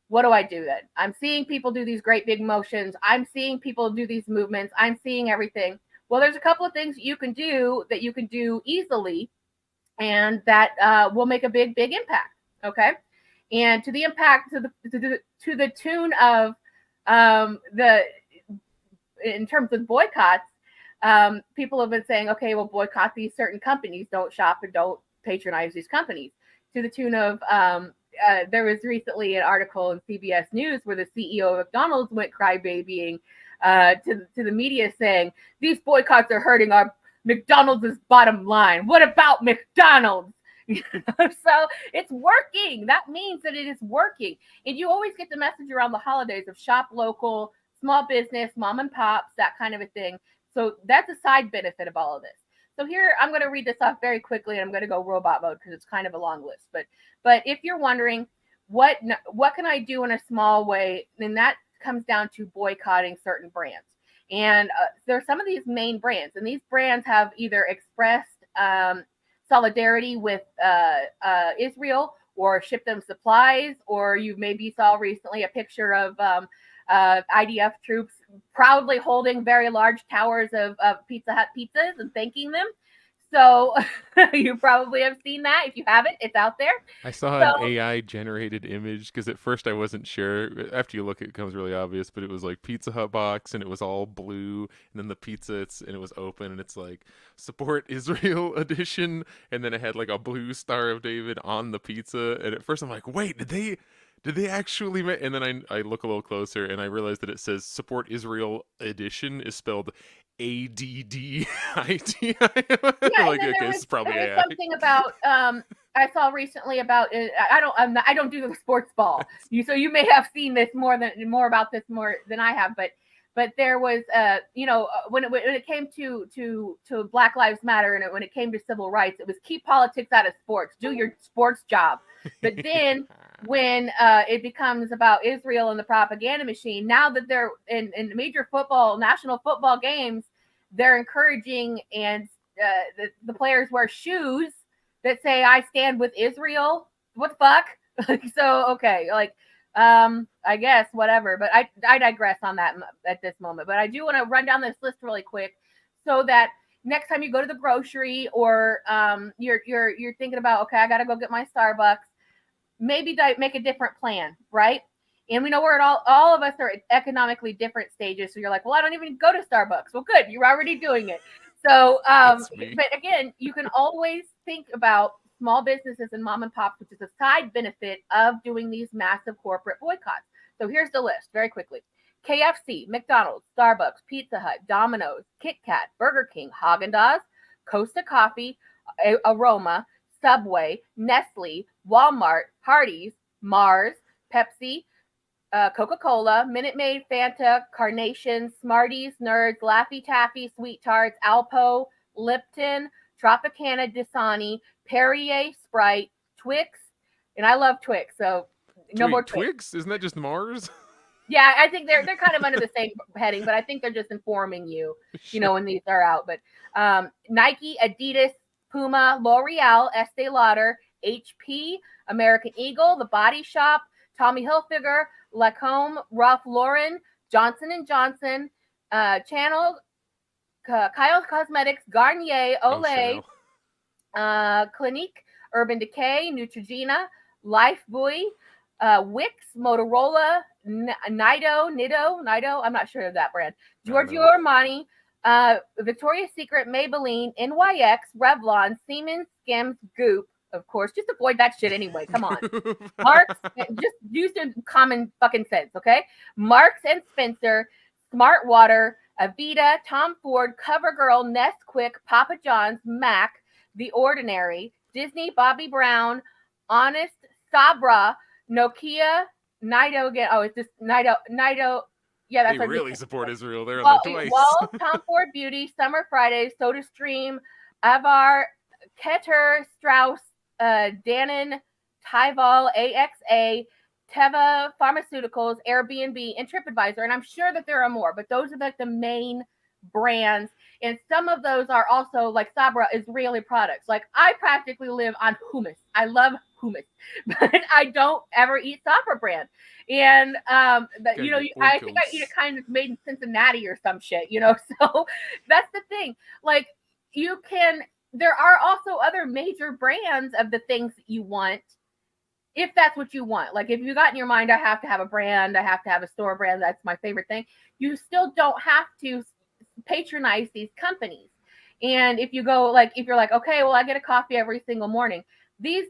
what do I do then? I'm seeing people do these great big motions. I'm seeing people do these movements. I'm seeing everything. Well, there's a couple of things you can do easily, and that will make a big impact. Okay, and to the impact to the tune of in terms of boycotts, people have been saying, okay, well, boycott these certain companies. Don't shop and don't patronize these companies. To the tune of there was recently an article in CBS News where the CEO of McDonald's went crybabying to the media saying, these boycotts are hurting our McDonald's bottom line. What about McDonald's? So it's working. That means that it is working. And you always get the message around the holidays of shop local, small business, mom and pops, that kind of a thing. So that's a side benefit of all of this. So here, I'm going to read this off very quickly, and I'm going to go robot mode because it's kind of a long list. But if you're wondering, what can I do in a small way, then that comes down to boycotting certain brands. And there are some of these main brands, and these brands have either expressed solidarity with Israel or shipped them supplies, or you maybe saw recently a picture of IDF troops proudly holding very large towers of Pizza Hut pizzas and thanking them. So you probably have seen that. If you haven't, it's out there.
I saw an AI generated image because at first I wasn't sure. After you look, it becomes really obvious, but it was like Pizza Hut box and it was all blue, and then the pizza and it was open, and it's like support Israel edition, and then it had like a blue Star of David on the pizza. And at first I'm like, wait, did they actually make? And then I look a little closer and I realized that it says support Israel edition is spelled ADDITI.
Yeah,
Like, okay, it's probably
there was
AI.
something about I saw recently about I don't do the sports ball. So you may have seen this more about this than I have, but there was when it came to Black Lives Matter, and when it came to civil rights, it was keep politics out of sports, do your sports job. But then when it becomes about Israel and the propaganda machine, now that they're in major national football games, they're encouraging and the players wear shoes that say I stand with Israel. What the fuck? So okay, I guess whatever, but I digress on that at this moment. But I do want to run down this list really quick so that next time you go to the grocery or you're thinking about, okay, I got to go get my Starbucks, maybe make a different plan, right? And we know we're at all of us are at economically different stages. So you're like, well, I don't even go to Starbucks. Well, good, you're already doing it. So, but again, you can always think about small businesses and mom and pops, which is a side benefit of doing these massive corporate boycotts. So here's the list very quickly. KFC, McDonald's, Starbucks, Pizza Hut, Domino's, Kit Kat, Burger King, Haagen-Dazs, Costa Coffee, Aroma, Subway, Nestle, Walmart, Hardee's, Mars, Pepsi, Coca-Cola, Minute Maid, Fanta, Carnation, Smarties, Nerds, Laffy Taffy, Sweet Tarts, Alpo, Lipton, Tropicana, Dasani, Perrier, Sprite, Twix, and I love Twix, so no more
Twix. Isn't that just Mars?
Yeah, I think they're kind of under the same heading, but I think they're just informing you, when these are out. But Nike, Adidas, Puma, L'Oreal, Estee Lauder, HP, American Eagle, The Body Shop, Tommy Hilfiger, Lacombe, Ralph Lauren, Johnson & Johnson, Channel, Kyle Cosmetics, Garnier, Olay, Clinique, Urban Decay, Neutrogena, Lifebuoy, Wix, Motorola, Nido, I'm not sure of that brand, Giorgio Armani, Victoria's Secret, Maybelline, NYX, Revlon, Siemens, Skims, Goop. Of course, just avoid that shit anyway. Come on. Marks, just use some common fucking sense, okay? Marks and Spencer, Smart Water, Aveda, Tom Ford, CoverGirl, Nesquik, Papa John's, MAC, The Ordinary, Disney, Bobby Brown, Honest, Sabra, Nokia, Nido again. Oh, it's just Nido. Yeah, that's
They
our
really
Disney.
support Israel. They're on there twice.
Wall, Tom Ford Beauty, Summer Fridays, SodaStream, Avar, Keter, Strauss, Dannon, Tyval, AXA, Teva Pharmaceuticals, Airbnb, and TripAdvisor. And I'm sure that there are more, but those are like the main brands. And some of those are also like Sabra Israeli products. Like I practically live on hummus. I love hummus, but I don't ever eat Sabra brand. And I think I eat a kind that's made in Cincinnati or some shit, So that's the thing. Like there are also other major brands of the things that you want, if that's what you want. Like if you got in your mind, I have to have a brand, I have to have a store brand, that's my favorite thing. You still don't have to patronize these companies. And if you go, like, if you're like, okay, well, I get a coffee every single morning, these,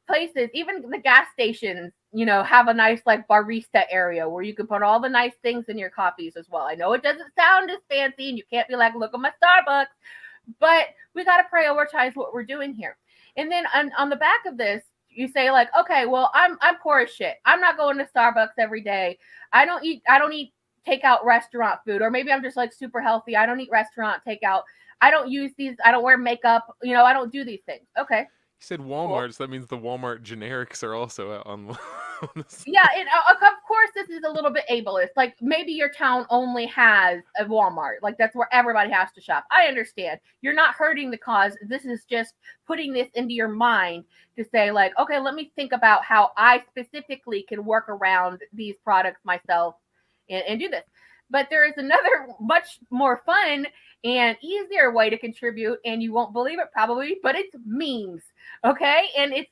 places, even the gas stations, have a nice like barista area where you can put all the nice things in your coffees as well. I know it doesn't sound as fancy and you can't be like, look at my Starbucks, but we got to prioritize what we're doing here. And then on the back of this, you say like, okay, well, I'm poor as shit. I'm not going to Starbucks every day. I don't eat takeout restaurant food, or maybe I'm just like super healthy. I don't eat restaurant takeout. I don't use these. I don't wear makeup. I don't do these things. Okay.
You said Walmart, cool. So that means the Walmart generics are also out on this.
Yeah, and of course this is a little bit ableist. Like maybe your town only has a Walmart. Like that's where everybody has to shop. I understand. You're not hurting the cause. This is just putting this into your mind to say like, okay, let me think about how I specifically can work around these products myself and do this. But there is another much more fun and easier way to contribute, and you won't believe it probably, but it's memes, okay? And it's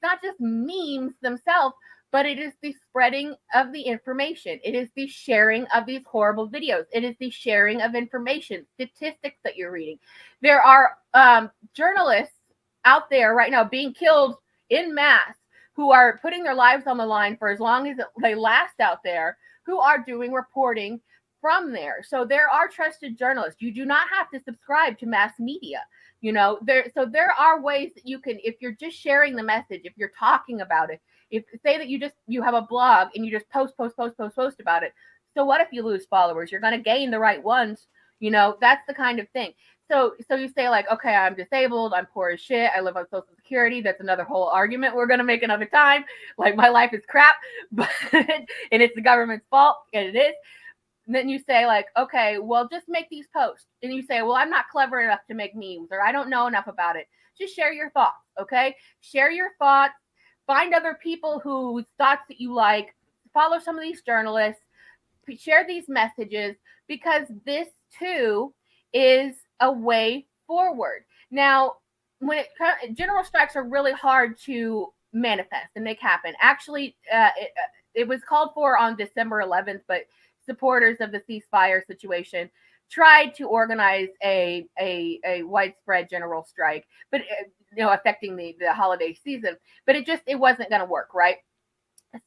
not just memes themselves, but it is the spreading of the information. It is the sharing of these horrible videos. It is the sharing of information, statistics that you're reading. There are journalists out there right now being killed in mass who are putting their lives on the line for as long as they last out there, who are doing reporting from there. So there are trusted journalists. You do not have to subscribe to mass media. There are ways that you can, if you're just sharing the message, if you're talking about it, if say that you have a blog and you just post about it. So what if you lose followers? You're going to gain the right ones. That's the kind of thing. So you say like, okay, I'm disabled, I'm poor as shit, I live on Social Security. That's another whole argument we're going to make another time. Like my life is crap, but and it's the government's fault, and it is. And then you say like, okay, well, just make these posts. And you say, well, I'm not clever enough to make memes, or I don't know enough about it. Just share your thoughts, okay? Share your thoughts. Find other people whose thoughts that you like. Follow some of these journalists. Share these messages, because this too is a way forward. Now, general strikes are really hard to manifest and make happen. Actually, it was called for on December 11th, but supporters of the ceasefire situation tried to organize a widespread general strike, but affecting the holiday season. But it wasn't going to work, right?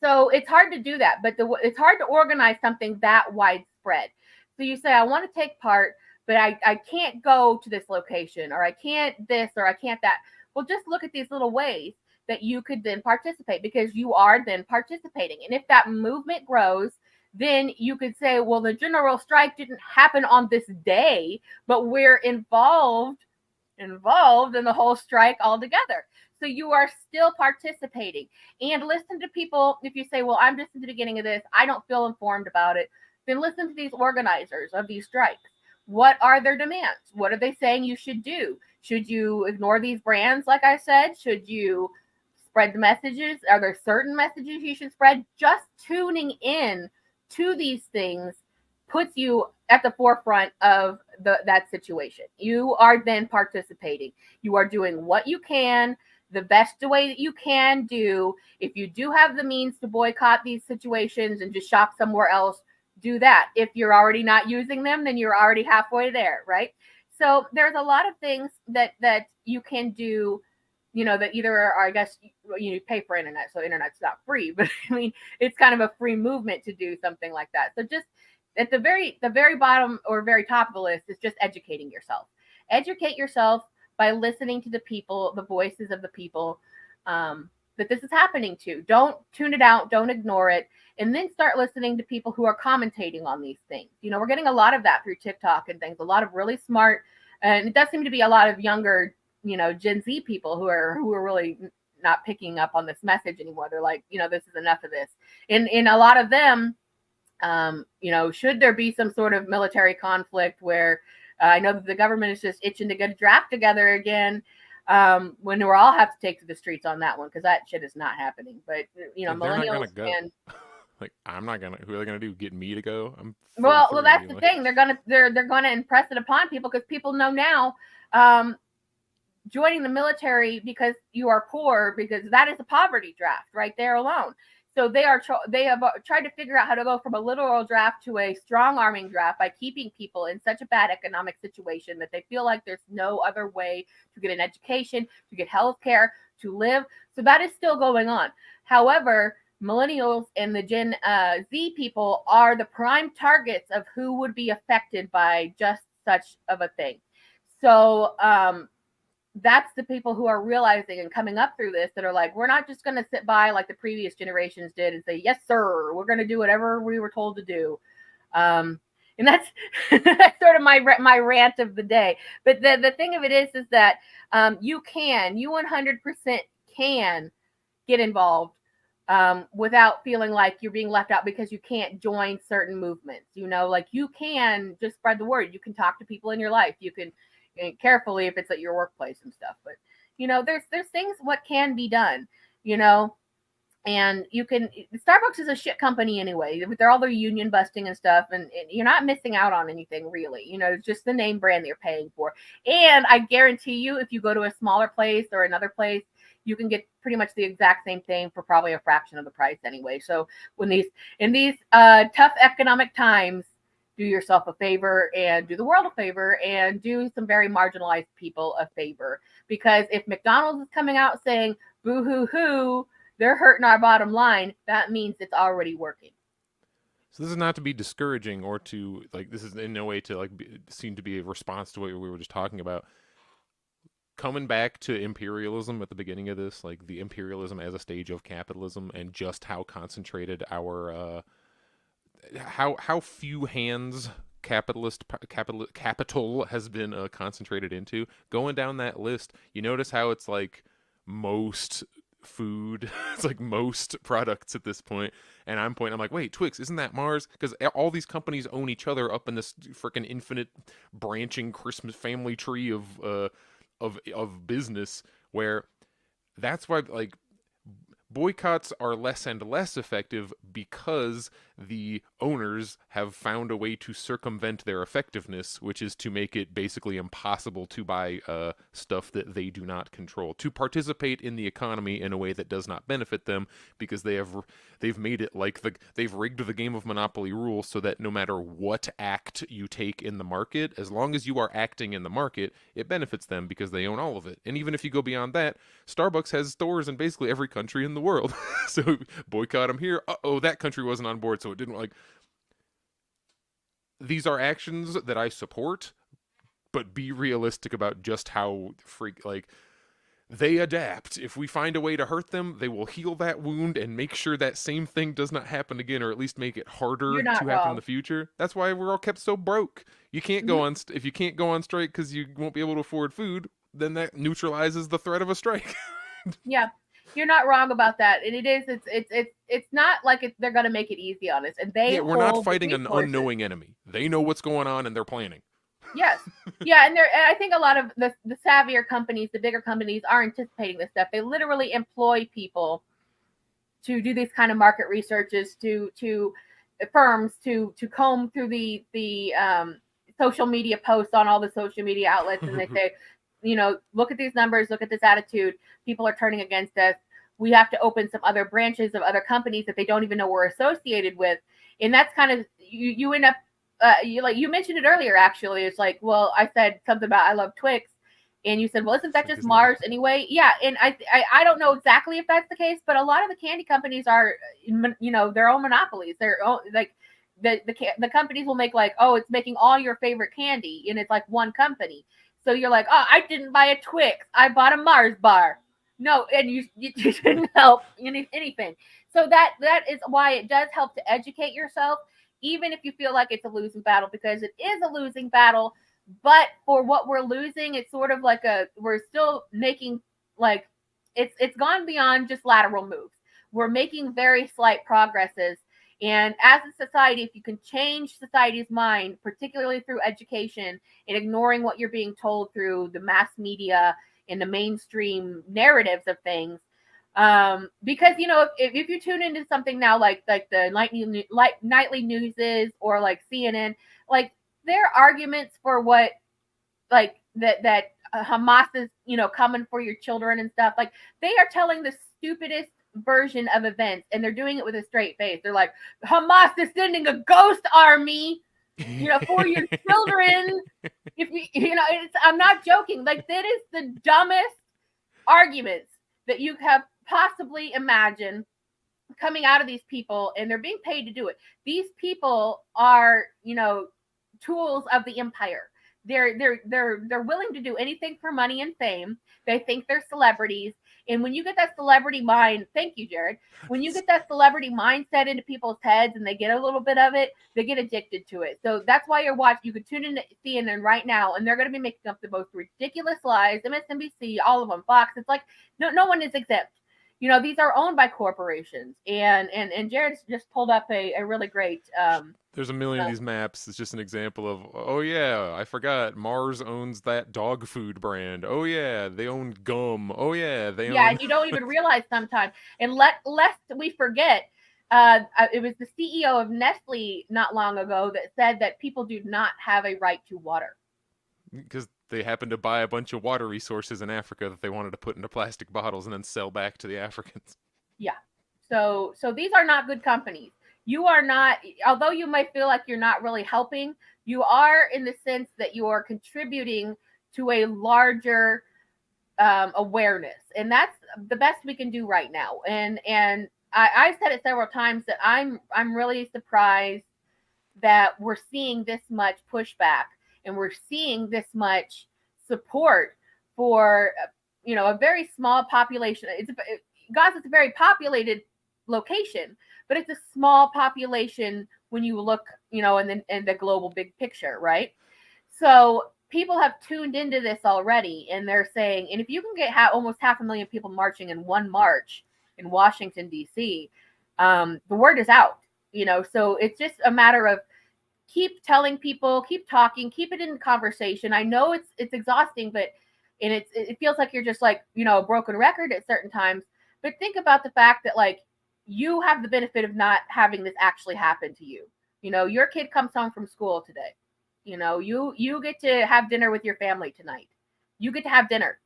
So it's hard to do that, but it's hard to organize something that widespread. So you say, I want to take part, but I can't go to this location, or I can't this, or I can't that. Well, just look at these little ways that you could then participate, because you are then participating. And if that movement grows, then you could say, well, the general strike didn't happen on this day, but we're involved in the whole strike altogether. So you are still participating. And listen to people. If you say, well, I'm just at the beginning of this, I don't feel informed about it, then listen to these organizers of these strikes. What are their demands? What are they saying you should do? Should you ignore these brands, like I said? Should you spread the messages? Are there certain messages you should spread? Just tuning in to these things puts you at the forefront of that situation. You are then participating. You are doing what you can, the best way that you can do. If you do have the means to boycott these situations and just shop somewhere else, do that. If you're already not using them, then you're already halfway there, right? So there's a lot of things that you can do, that either are, I guess, you pay for internet, so internet's not free, but I mean, it's kind of a free movement to do something like that. So just at the very bottom or very top of the list is just educating yourself. Educate yourself by listening to the people, the voices of the people that this is happening to. Don't tune it out. Don't ignore it. And then start listening to people who are commentating on these things. You know, we're getting a lot of that through TikTok and things, a lot of really smart, and it does seem to be a lot of younger, you know, Gen Z people who are really not picking up on this message anymore. They're like, you know, this is enough of this. And a lot of them, you know, should there be some sort of military conflict where I know that the government is just itching to get a draft together again, when we'll all have to take to the streets on that one, because that shit is not happening. But, you know,
And they're not
millennials
gonna go.
and
Like, I'm not gonna. Who are they gonna do? Get me to go? I'm
well,
33,
that's the
like-
thing. They're gonna impress it upon people, because people know now, joining the military because you are poor, because that is a poverty draft right there alone. So they have tried to figure out how to go from a literal draft to a strong arming draft by keeping people in such a bad economic situation that they feel like there's no other way to get an education, to get health care, to live. So that is still going on. However, millennials and the Gen Z people are the prime targets of who would be affected by just such of a thing. So that's the people who are realizing and coming up through this, that are like, we're not just going to sit by like the previous generations did and say, yes, sir, we're going to do whatever we were told to do. And that's that's sort of my rant of the day. But the thing of it is that you 100% can get involved without feeling like you're being left out because you can't join certain movements. You know, like, you can just spread the word. You can talk to people in your life. You can, carefully if it's at your workplace and stuff, but you know, there's things what can be done, you know. And you can, Starbucks is a shit company anyway, they're all their union busting and stuff, and you're not missing out on anything really, you know. It's just the name brand that you're paying for. And I guarantee you, if you go to a smaller place or another place, you can get pretty much the exact same thing for probably a fraction of the price anyway. So when in these tough economic times, do yourself a favor and do the world a favor and do some very marginalized people a favor. Because if McDonald's is coming out saying, boo hoo hoo, they're hurting our bottom line, that means it's already working.
So this is not to be discouraging or to, like, this is in no way to, like, seem to be a response to what we were just talking about. Coming back to imperialism at the beginning of this, like the imperialism as a stage of capitalism, and just how concentrated our how few hands capital has been concentrated into. Going down that list, you notice how it's like most food, it's like most products at this point. And I'm like, wait, Twix, isn't that Mars? Because all these companies own each other up in this freaking infinite branching Christmas family tree of business, where that's why, like, boycotts are less and less effective because the owners have found a way to circumvent their effectiveness, which is to make it basically impossible to buy stuff that they do not control, to participate in the economy in a way that does not benefit them, because they've made it like they've rigged the game of Monopoly rules so that no matter what act you take in the market, as long as you are acting in the market, it benefits them because they own all of it. And even if you go beyond that, Starbucks has stores in basically every country in the world. So boycott them here. Uh-oh, that country wasn't on board, so it didn't. Like, these are actions that I support, but be realistic about just how they adapt. If we find a way to hurt them, they will heal that wound and make sure that same thing does not happen again, or at least make it harder to happen in the future. That's why we're all kept so broke. You can't go on if you can't go on strike because you won't be able to afford food, then that neutralizes the threat of a strike.
Yeah. You're not wrong about that, and it's not like they're gonna make it easy on us. And
we're not fighting an unknowing enemy. They know what's going on and they're planning.
Yes, yeah, and I think a lot of the savvier companies, the bigger companies, are anticipating this stuff. They literally employ people to do these kind of market researches, to firms to comb through the social media posts on all the social media outlets, and they say, you know, look at these numbers, look at this attitude. People are turning against us. We have to open some other branches of other companies that they don't even know we're associated with. And that's kind of, you end up, you mentioned it earlier, actually. It's like, well, I said something about I love Twix. And you said, well, isn't that just Mars anyway? Yeah. And I don't know exactly if that's the case, but a lot of the candy companies are, you know, their own monopolies. Their own, like, the companies will make like, oh, it's making all your favorite candy. And it's like one company. So you're like, oh, I didn't buy a Twix. I bought a Mars bar. No, and you didn't help anything. So that is why it does help to educate yourself, even if you feel like it's a losing battle, because it is a losing battle. But for what we're losing, it's sort of like we're still making, like, it's gone beyond just lateral moves. We're making very slight progresses. And as a society, if you can change society's mind, particularly through education and ignoring what you're being told through the mass media and the mainstream narratives of things, because, you know, if you tune into something now like the nightly newses or like CNN, like, their arguments for what, like, that Hamas is, you know, coming for your children and stuff, like, they are telling the stupidest version of events, and they're doing it with a straight face. They're like, Hamas is sending a ghost army, you know, for your children. If you know, I'm not joking. Like, that is the dumbest arguments that you have possibly imagined coming out of these people, and they're being paid to do it. These people are, you know, tools of the empire. They're willing to do anything for money and fame. They think they're celebrities. And when you get that celebrity mind, thank you, Jared. When you get that celebrity mindset into people's heads and they get a little bit of it, they get addicted to it. So that's why you're watching. You could tune into CNN right now, and they're going to be making up the most ridiculous lies. MSNBC, all of them, Fox. It's like no one is exempt. You know, these are owned by corporations. And Jared just pulled up a really great.
There's a million of these maps. It's just an example of, oh yeah, I forgot, Mars owns that dog food brand. Oh yeah, they own gum. Oh yeah, they own...
Yeah, and you don't even realize sometimes. And lest we forget, it was the CEO of Nestle not long ago that said that people do not have a right to water.
Because they happened to buy a bunch of water resources in Africa that they wanted to put into plastic bottles and then sell back to the Africans.
Yeah. So these are not good companies. You are not, although you might feel like you're not really helping, you are, in the sense that you are contributing to a larger awareness. And that's the best we can do right now. And I've said it several times that I'm really surprised that we're seeing this much pushback and we're seeing this much support for, you know, a very small population. Gaza's a very populated location, but it's a small population when you look, you know, in the global big picture, right? So people have tuned into this already, and they're saying, and if you can get almost 500,000 people marching in one march in Washington, D.C., the word is out, you know. So it's just a matter of keep telling people, keep talking, keep it in conversation. I know it's exhausting, but it feels like you're just like, you know, a broken record at certain times. But think about the fact that, like, you have the benefit of not having this actually happen to you. You know, your kid comes home from school today. You know, you get to have dinner with your family tonight. You get to have dinner.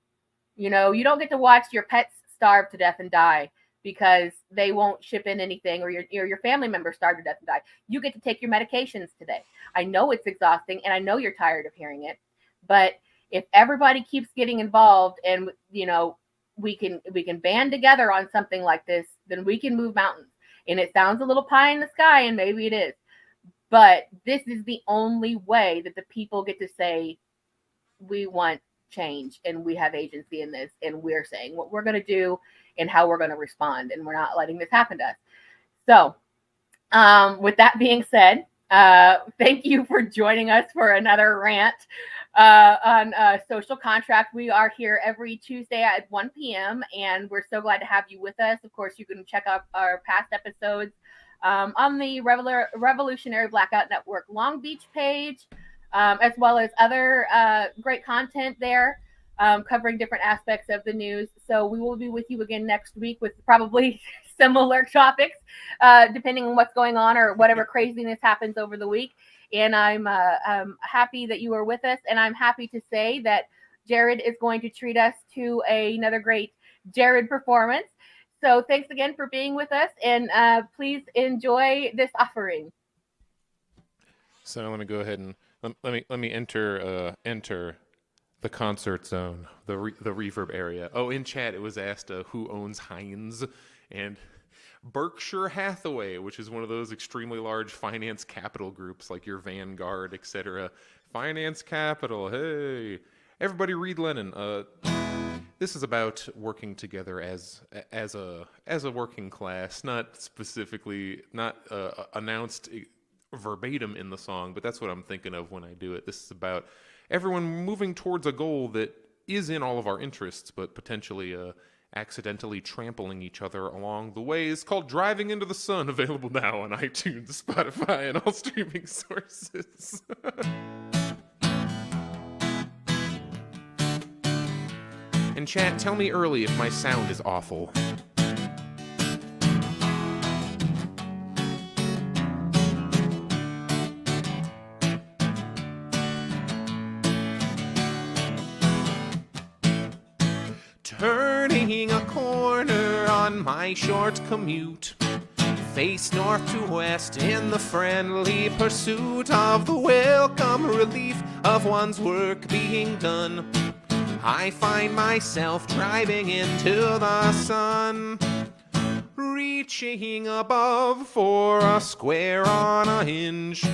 You know, you don't get to watch your pets starve to death and die because they won't ship in anything, or your family members starve to death and die. You get to take your medications today. I know it's exhausting, and I know you're tired of hearing it, but if everybody keeps getting involved, and, you know, we can band together on something like this, then we can move mountains. And it sounds a little pie in the sky, and maybe it is, but this is the only way that the people get to say, we want change and we have agency in this, and we're saying what we're going to do and how we're going to respond, and we're not letting this happen to us. So with that being said, thank you for joining us for another rant on Social Contract. We are here every Tuesday at 1 p.m. and we're so glad to have you with us. Of course, you can check out our past episodes on the Revolutionary Blackout Network Long Beach page, as well as other great content there, covering different aspects of the news. So we will be with you again next week with probably similar topics, depending on what's going on or whatever craziness happens over the week. And I'm happy that you are with us. And I'm happy to say that Jared is going to treat us to another great Jared performance. So thanks again for being with us. And please enjoy this offering.
So let me go ahead and let me enter the concert zone, the reverb area. Oh, in chat it was asked who owns Heinz, and Berkshire Hathaway, which is one of those extremely large finance capital groups like your Vanguard, etc. Finance capital, hey. Everybody read Lenin. This is about working together as a working class, not specifically, not announced verbatim in the song, but that's what I'm thinking of when I do it. This is about everyone moving towards a goal that is in all of our interests, but potentially accidentally trampling each other along the way. Is called Driving into the Sun, available now on iTunes, Spotify, and all streaming sources. And chat, tell me early if my sound is awful.
Turning a corner on my short commute, face north to west in the friendly pursuit of the welcome relief of one's work being done. I find myself driving into the sun, reaching above for a square on a hinge,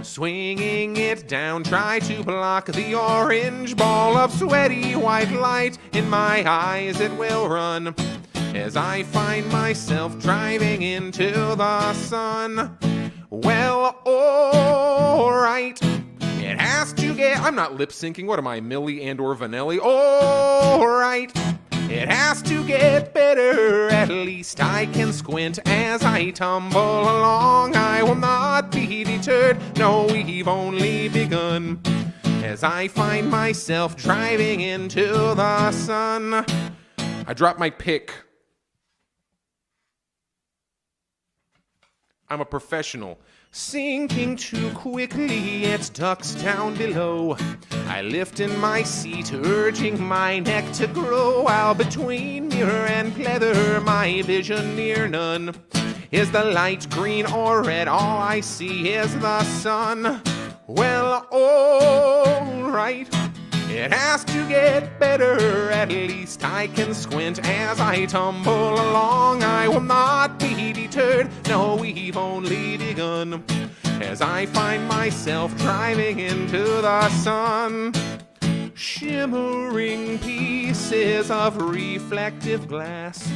swinging it down, try to block the orange ball of sweaty white light in my eyes. It will run as I find myself driving into the sun. Well, alright. It has to get... I'm not lip syncing. What am I, Millie and or Vanelli? Alright. It has to get better. At least I can squint as I tumble along. I will not be deterred. No, we've only begun. As I find myself driving into the sun.
I dropped my pick. I'm a professional.
Sinking too quickly, it ducks down below. I lift in my seat, urging my neck to grow, while between mirror and pleather, my vision near none. Is the light green or red? All I see is the sun. Well, alright. It has to get better. At least I can squint as I tumble along. I will not be deterred. No, we've only begun. As I find myself driving into the sun. Shimmering pieces of reflective glass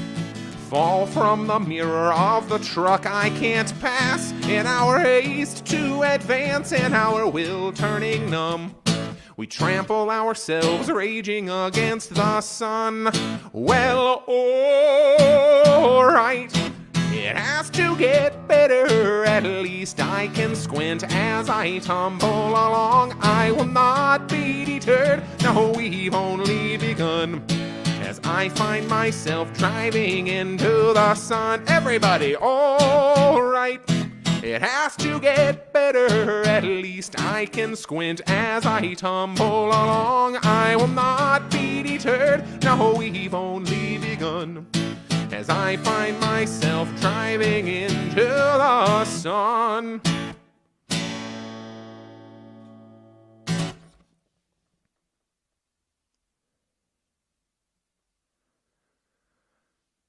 fall from the mirror of the truck I can't pass. In our haste to advance and our will turning numb, we trample ourselves, raging against the sun. Well, alright. It has to get better. At least I can squint as I tumble along. I will not be deterred. No, we've only begun. As I find myself driving into the sun. Everybody, alright. It has to get better. At least I can squint as I tumble along. I will not be deterred. No, we've only begun. As I find myself driving into the sun.